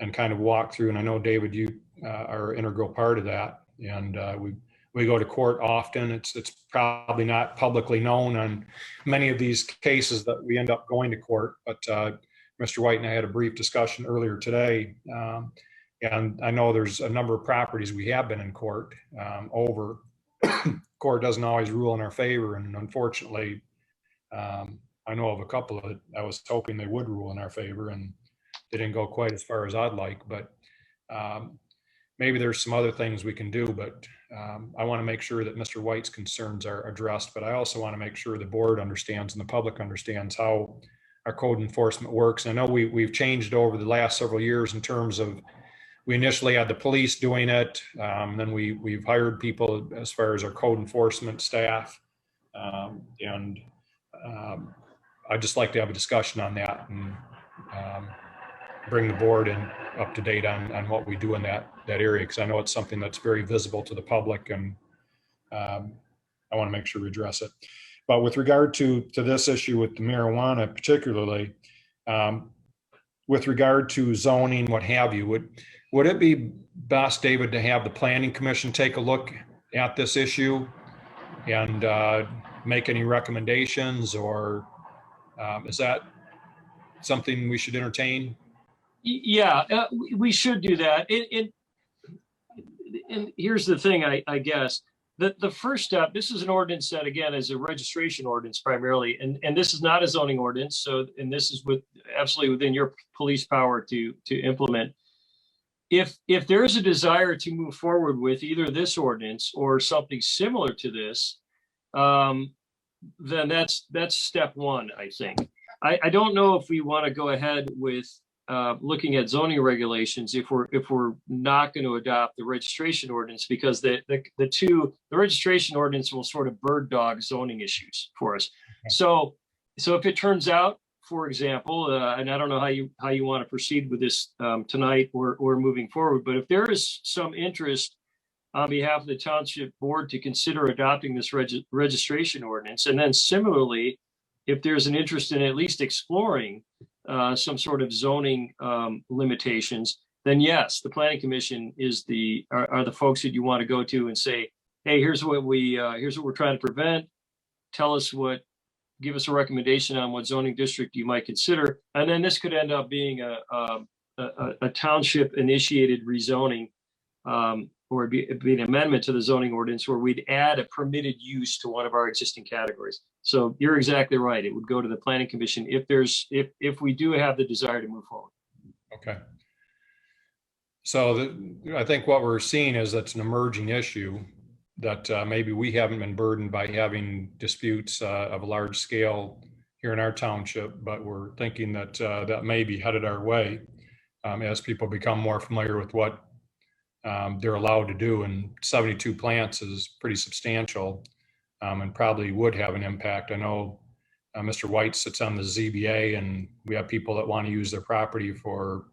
and kind of walk through. And I know, David, you are an integral part of that. And we go to court often. It's probably not publicly known on many of these cases that we end up going to court. But Mr. White and I had a brief discussion earlier today. And I know there's a number of properties we have been in court over. Court doesn't always rule in our favor. And unfortunately, I know of a couple that I was hoping they would rule in our favor, and they didn't go quite as far as I'd like. But maybe there's some other things we can do, but I want to make sure that Mr. White's concerns are addressed. But I also want to make sure the board understands and the public understands how our code enforcement works. I know we've changed over the last several years in terms of, we initially had the police doing it, then we've hired people as far as our code enforcement staff, and I'd just like to have a discussion on that and bring the board in up to date on what we do in that area, because I know it's something that's very visible to the public, and I want to make sure we address it. But with regard to this issue with the marijuana particularly, with regard to zoning, what have you, would it be best, David, to have the Planning Commission take a look at this issue and make any recommendations, or is that something we should entertain? Yeah, we should do that. And here's the thing, I guess. The first step, this is an ordinance that, again, is a registration ordinance primarily, and this is not a zoning ordinance. So, and this is absolutely within your police power to implement. If there is a desire to move forward with either this ordinance or something similar to this, then that's step one, I think. I don't know if we want to go ahead with looking at zoning regulations if we're not going to adopt the registration ordinance, because the registration ordinance will sort of bird dog zoning issues for us. So if it turns out, for example, and I don't know how you want to proceed with this tonight or moving forward, but if there is some interest on behalf of the township board to consider adopting this registration ordinance, and then similarly, if there's an interest in at least exploring some sort of zoning limitations, then yes, the Planning Commission are the folks that you want to go to and say, hey, here's what we're trying to prevent. Give us a recommendation on what zoning district you might consider. And then this could end up being a township initiated rezoning, or be an amendment to the zoning ordinance where we'd add a permitted use to one of our existing categories. So you're exactly right. It would go to the Planning Commission if we do have the desire to move forward. Okay. So I think what we're seeing is that's an emerging issue that maybe we haven't been burdened by having disputes of a large scale here in our township, but we're thinking that that may be headed our way as people become more familiar with what they're allowed to do. And 72 plants is pretty substantial and probably would have an impact. I know Mr. White sits on the ZBA, and we have people that want to use their property for,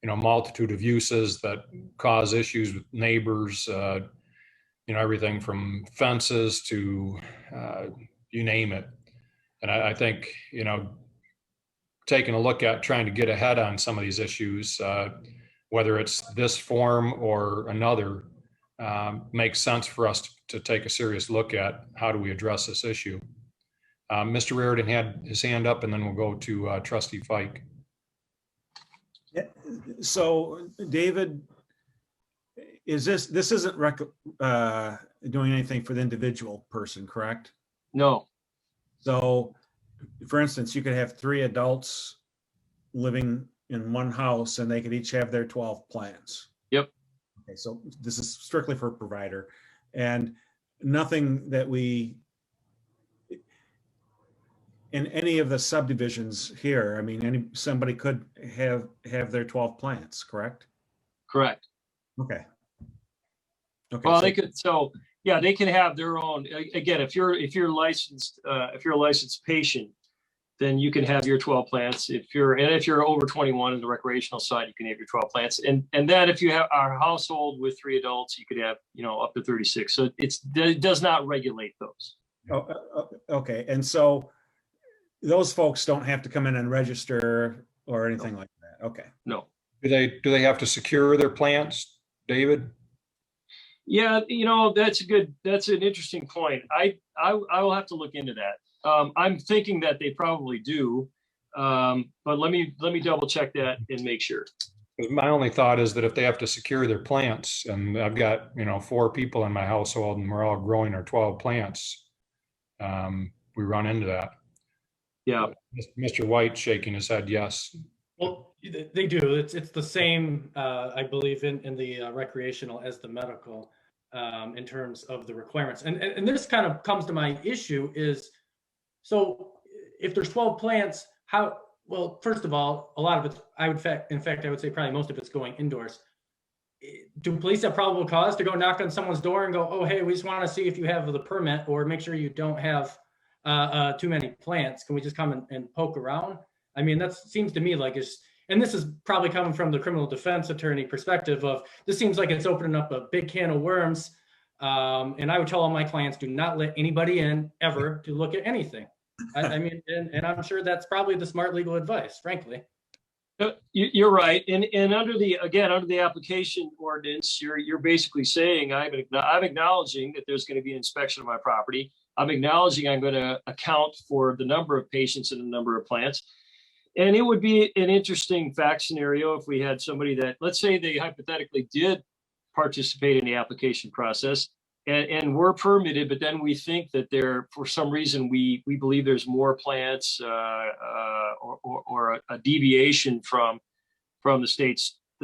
a multitude of uses that cause issues with neighbors, everything from fences to you name it. And I think, taking a look at trying to get ahead on some of these issues, whether it's this form or another, makes sense for us to take a serious look at how do we address this issue. Mr. Reardon had his hand up, and then we'll go to Trustee Fike. Yeah. So, David, this isn't doing anything for the individual person, correct? No. So, for instance, you could have 3 adults living in one house, and they could each have their 12 plants. Yep. Okay, so this is strictly for provider, and nothing that in any of the subdivisions here. I mean, somebody could have their 12 plants, correct? Correct. Okay. Well, they could. So yeah, they can have their own. Again, if you're licensed, if you're a licensed patient, then you can have your 12 plants. If you're over 21 in the recreational side, you can have your 12 plants. And then if you have our household with 3 adults, you could have up to 36. So it does not regulate those. Oh, okay. And so those folks don't have to come in and register or anything like that. Okay. No. Do they have to secure their plants, David? Yeah, that's an interesting point. I will have to look into that. I'm thinking that they probably do, but let me double check that and make sure. My only thought is that if they have to secure their plants, and I've got 4 people in my household, and we're all growing our 12 plants, we run into that. Yeah. Mr. White shaking his head, yes. Well, they do. It's the same, I believe, in the recreational as the medical, in terms of the requirements. And this kind of comes to my issue is, so if there's 12 plants, well, first of all, a lot of it, I would say probably most of it's going indoors. Do police have probable cause to go knock on someone's door and go, oh, hey, we just want to see if you have the permit, or make sure you don't have too many plants? Can we just come and poke around? I mean, that seems to me like and this is probably coming from the criminal defense attorney perspective of, this seems like it's opening up a big can of worms And I would tell all my clients, do not let anybody in ever to look at anything. I mean, and I'm sure that's probably the smart legal advice, frankly. You're right. And under the application ordinance, you're basically saying I'm acknowledging that there's going to be an inspection of my property. I'm acknowledging I'm going to account for the number of patients and the number of plants. And it would be an interesting fact scenario if we had somebody that, let's say they hypothetically did participate in the application process and were permitted, but then we think that for some reason, we believe there's more plants or a deviation from the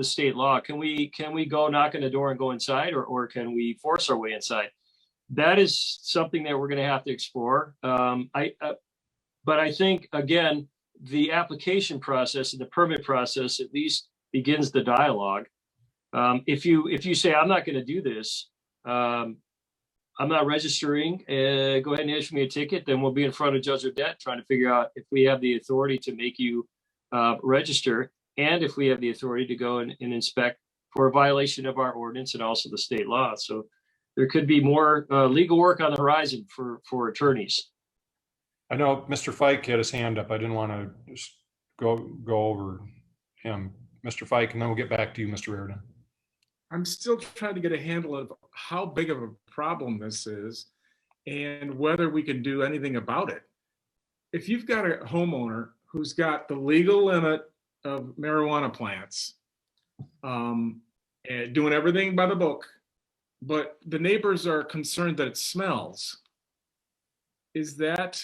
state law. Can we go knock on the door and go inside, or can we force our way inside? That is something that we're going to have to explore. But I think, again, the application process and the permit process at least begins the dialogue. If you say, I'm not going to do this, I'm not registering, go ahead and issue me a ticket, then we'll be in front of Judge Odette trying to figure out if we have the authority to make you register, and if we have the authority to go and inspect for a violation of our ordinance and also the state law. So there could be more legal work on the horizon for attorneys. I know Mr. Fike had his hand up. I didn't want to just go over him. Mr. Fike, and then we'll get back to you, Mr. Reardon. I'm still trying to get a handle of how big of a problem this is and whether we can do anything about it. If you've got a homeowner who's got the legal limit of marijuana plants, and doing everything by the book, but the neighbors are concerned that it smells, is that,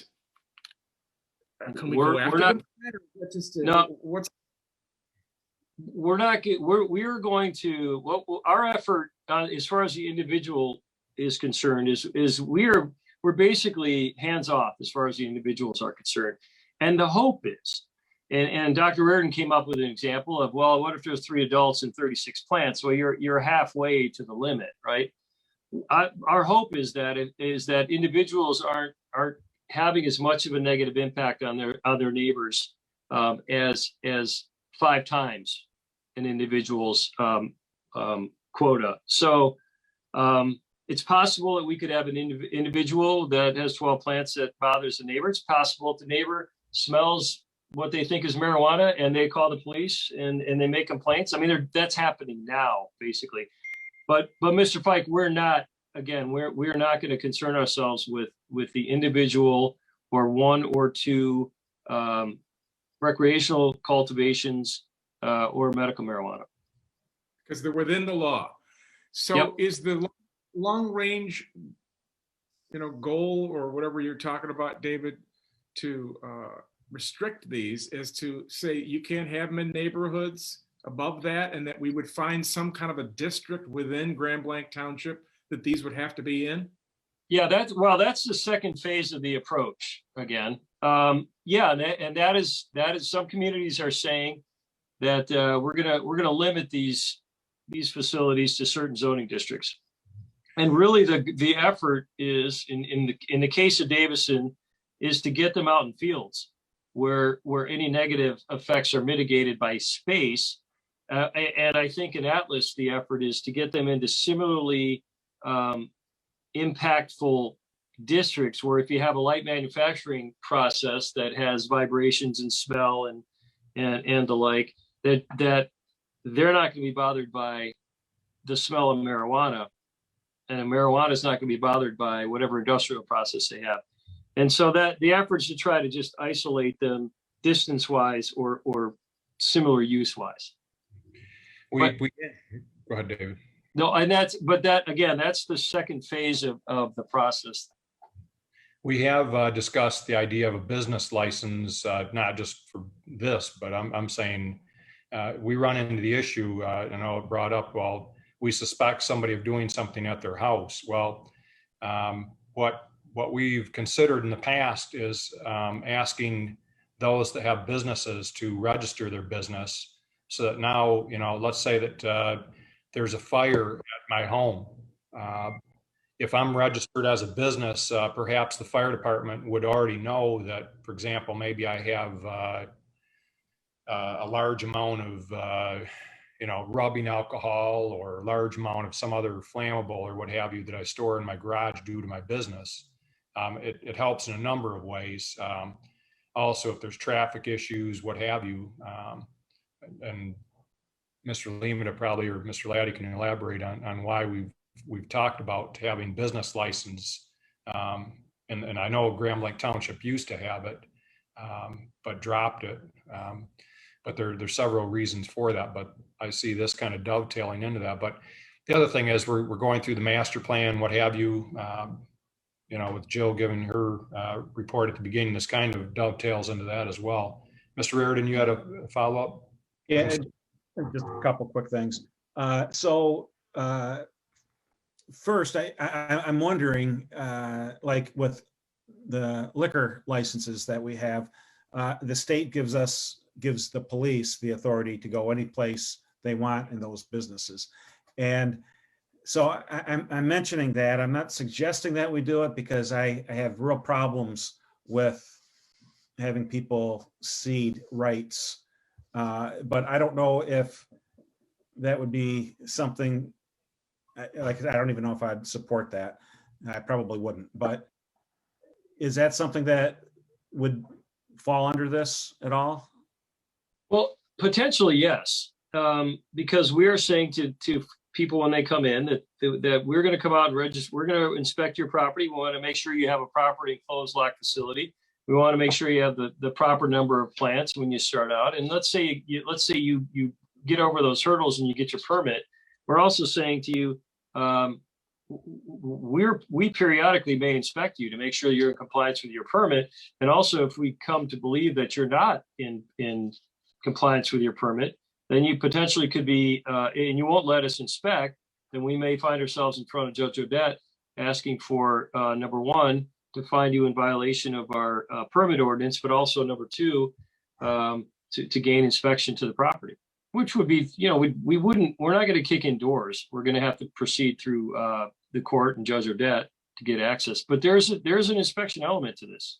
can we go after them? We're going to, our effort as far as the individual is concerned is we're basically hands off as far as the individuals are concerned. And the hope is, and Dr. Reardon came up with an example of, well, what if there's 3 adults and 36 plants? Well, you're halfway to the limit, right? Our hope is that individuals aren't having as much of a negative impact on their neighbors as 5 times an individual's quota. So it's possible that we could have an individual that has 12 plants that bothers the neighbor. It's possible if the neighbor smells what they think is marijuana and they call the police and they make complaints. I mean, that's happening now, basically. But Mr. Fike, we're not going to concern ourselves with the individual or 1 or 2 recreational cultivations or medical marijuana. Because they're within the law. So Yep. Is the long range, goal or whatever you're talking about, David, to restrict these is to say you can't have them in neighborhoods above that, and that we would find some kind of a district within Grand Blanc Township that these would have to be in? Yeah, that's the second phase of the approach again. And that is some communities are saying that we're gonna limit these facilities to certain zoning districts. And really the effort is in the case of Davison is to get them out in fields where any negative effects are mitigated by space. And I think in Atlas, the effort is to get them into similarly impactful districts where if you have a light manufacturing process that has vibrations and smell and the like, that they're not going to be bothered by the smell of marijuana, and marijuana is not going to be bothered by whatever industrial process they have. And so that the effort is to try to just isolate them distance wise or similar use wise. Go ahead, David. No, and that's the second phase of the process. We have discussed the idea of a business license, not just for this, but I'm saying we run into the issue, I know it brought up, well, we suspect somebody of doing something at their house. Well, what we've considered in the past is asking those that have businesses to register their business, so that now, let's say that there's a fire at my home. If I'm registered as a business, perhaps the fire department would already know that, for example, maybe I have a large amount of rubbing alcohol or large amount of some other flammable or what have you that I store in my garage due to my business. It helps in a number of ways. Also, if there's traffic issues, what have you, and Mr. Lehman probably or Mr. Laddie can elaborate on why we've talked about having business license. And I know Grand Blanc Township used to have it, but dropped it. But there's several reasons for that. But I see this kind of dovetailing into that. But the other thing is we're going through the master plan, what have you. With Jill giving her report at the beginning, this kind of dovetails into that as well. Mr. Reardon, you had a follow-up? Yeah, just a couple quick things. First, I'm wondering, like with the liquor licenses that we have, the state gives the police the authority to go any place they want in those businesses. And so I'm mentioning that. I'm not suggesting that we do it because I have real problems with having people cede rights. But I don't know if that would be something, like, I don't even know if I'd support that. I probably wouldn't, but is that something that would fall under this at all? Well, potentially, yes. Because we are saying to people when they come in that we're going to come out and register, we're going to inspect your property. We want to make sure you have a proper enclosed lock facility. We want to make sure you have the proper number of plants when you start out. And let's say you get over those hurdles and you get your permit. We're also saying to you, we periodically may inspect you to make sure you're in compliance with your permit. And also, if we come to believe that you're not in compliance with your permit, then you potentially could be, and you won't let us inspect, then we may find ourselves in front of Judge Odette asking for, number one, to find you in violation of our permit ordinance, but also number two, to gain inspection to the property, which would be, we're not going to kick in doors. We're going to have to proceed through the court and Judge Odette to get access. But there's an inspection element to this.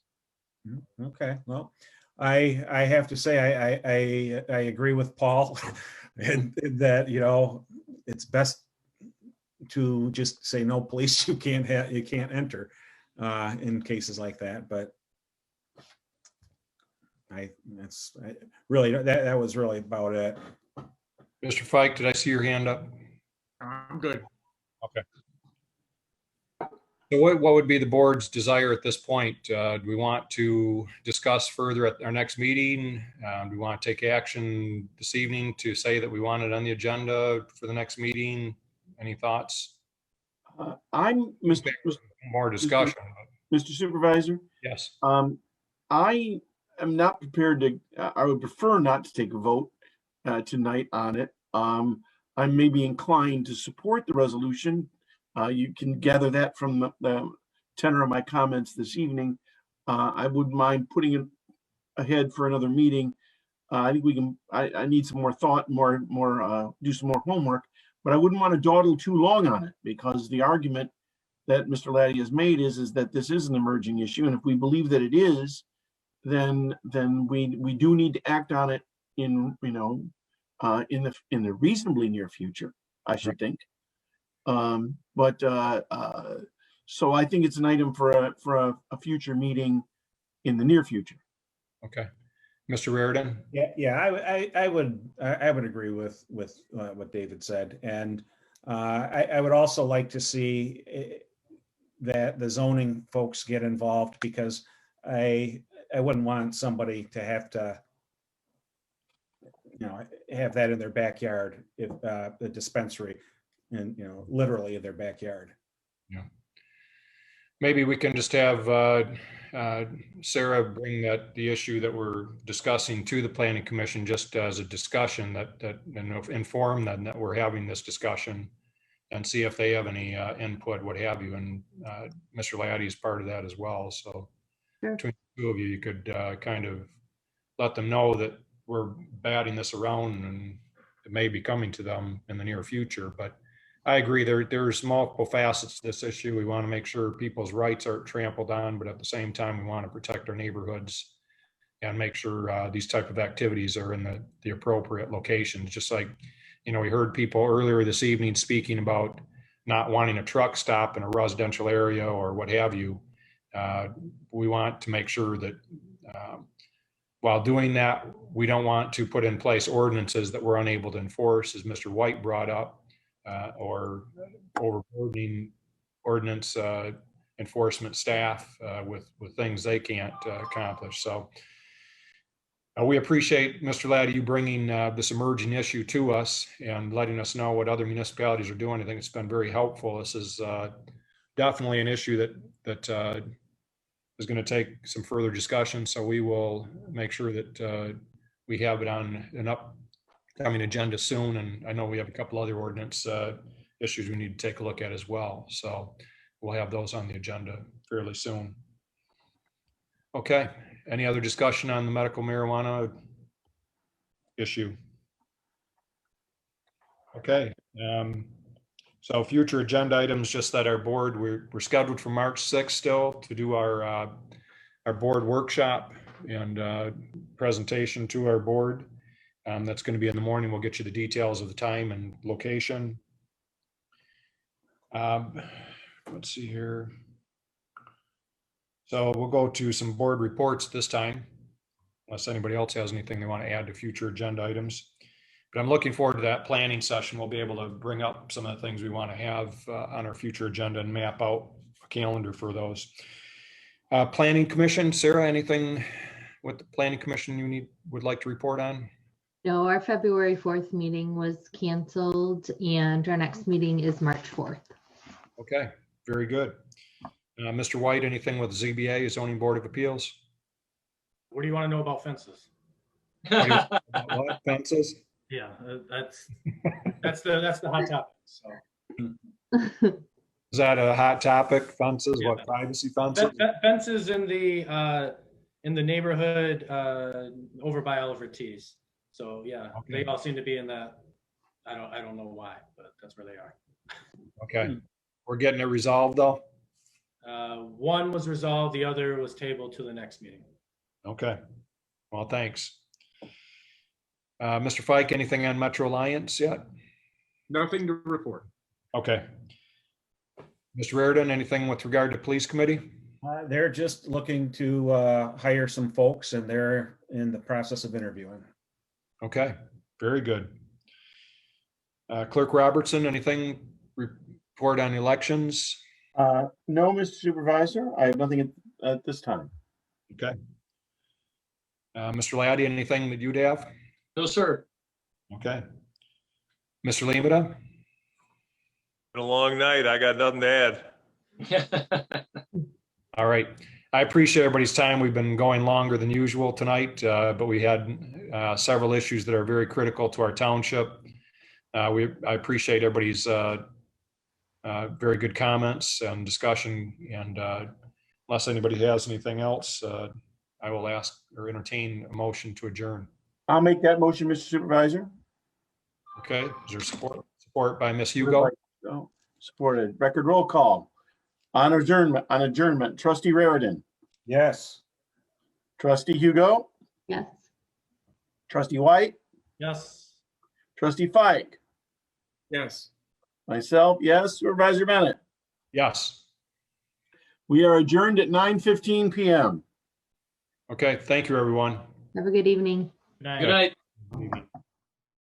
Okay, well, I have to say I agree with Paul in that it's best to just say no, police, you can't enter in cases like that. But that was really about it. Mr. Fike, did I see your hand up? I'm good. Okay. So what would be the board's desire at this point? Do we want to discuss further at our next meeting? Do we want to take action this evening to say that we want it on the agenda for the next meeting? Any thoughts? I'm more discussion. Mr. Supervisor? Yes. I am not prepared to, I would prefer not to take a vote tonight on it. I may be inclined to support the resolution. You can gather that from the tenor of my comments this evening. I wouldn't mind putting it ahead for another meeting. I think we can, I need some more thought, do some more homework, but I wouldn't want to dawdle too long on it because the argument that Mr. Laddie has made is that this is an emerging issue. And if we believe that it is, then we do need to act on it in the reasonably near future, I should think. So I think it's an item for a future meeting in the near future. Okay. Mr. Reardon? Yeah, I would agree with what David said. And I would also like to see that the zoning folks get involved because I wouldn't want somebody to have to have that in their backyard, if the dispensary, and literally in their backyard. Yeah. Maybe we can just have Sarah bring the issue that we're discussing to the Planning Commission just as a discussion that inform them that we're having this discussion and see if they have any input, what have you. And Mr. Laddie is part of that as well. So sure. Between the two of you, you could kind of let them know that we're batting this around and it may be coming to them in the near future. But I agree, there's multiple facets to this issue. We want to make sure people's rights aren't trampled on, but at the same time, we want to protect our neighborhoods and make sure these type of activities are in the appropriate locations. Just like we heard people earlier this evening speaking about not wanting a truck stop in a residential area or what have you. We want to make sure that while doing that, we don't want to put in place ordinances that we're unable to enforce, as Mr. White brought up, or overburdening ordinance enforcement staff with things they can't accomplish. So we appreciate, Mr. Laddie, you bringing this emerging issue to us and letting us know what other municipalities are doing. I think it's been very helpful. This is definitely an issue that is going to take some further discussion. So we will make sure that we have it on an upcoming agenda soon. And I know we have a couple other ordinance issues we need to take a look at as well. So we'll have those on the agenda fairly soon. Okay. Any other discussion on the medical marijuana issue? Okay. So future agenda items, just that our board, we're scheduled for March 6th still to do our board workshop and presentation to our board. That's going to be in the morning. We'll get you the details of the time and location. Let's see here. So we'll go to some board reports this time, unless anybody else has anything they want to add to future agenda items. But I'm looking forward to that planning session. We'll be able to bring up some of the things we want to have on our future agenda and map out a calendar for those. Planning Commission, Sarah, anything with the Planning Commission you would like to report on? No, our February 4th meeting was canceled and our next meeting is March 4th. Okay, very good. Mr. White, anything with ZBA, Zoning Board of Appeals? What do you want to know about fences? What, fences? Yeah, that's the hot topic. So. Is that a hot topic? Fences? Yeah. What, privacy fences? Fences in the neighborhood over by Oliver Tees. So yeah, Okay. They all seem to be in that. I don't know why, but that's where they are. Okay, we're getting it resolved though. One was resolved, the other was tabled to the next meeting. Okay, well, thanks. Mr. Fike, anything on Metro Alliance yet? Nothing to report. Okay. Mr. Reardon, anything with regard to police committee? They're just looking to hire some folks, and they're in the process of interviewing. Okay, very good. Clerk Robertson, anything report on elections? No, Mr. Supervisor, I have nothing at this time. Okay. Mr. Laddie, anything that you'd have? No, sir. Okay. Mr. Lemata? Been a long night. I got nothing to add. All right. I appreciate everybody's time. We've been going longer than usual tonight, but we had several issues that are very critical to our township. I appreciate everybody's very good comments and discussion. And unless anybody has anything else, I will ask or entertain a motion to adjourn. I'll make that motion, Mr. Supervisor. Okay. Is there support? Support by Ms. Hugo. Supported. Record roll call. On adjournment, Trustee Raridan. Yes. Trustee Hugo. Yes. Trustee White. Yes. Trustee Fike. Yes. Myself, yes. Supervisor Bennett. Yes. We are adjourned at 9:15 p.m. Okay. Thank you, everyone. Have a good evening. Good night. Good night.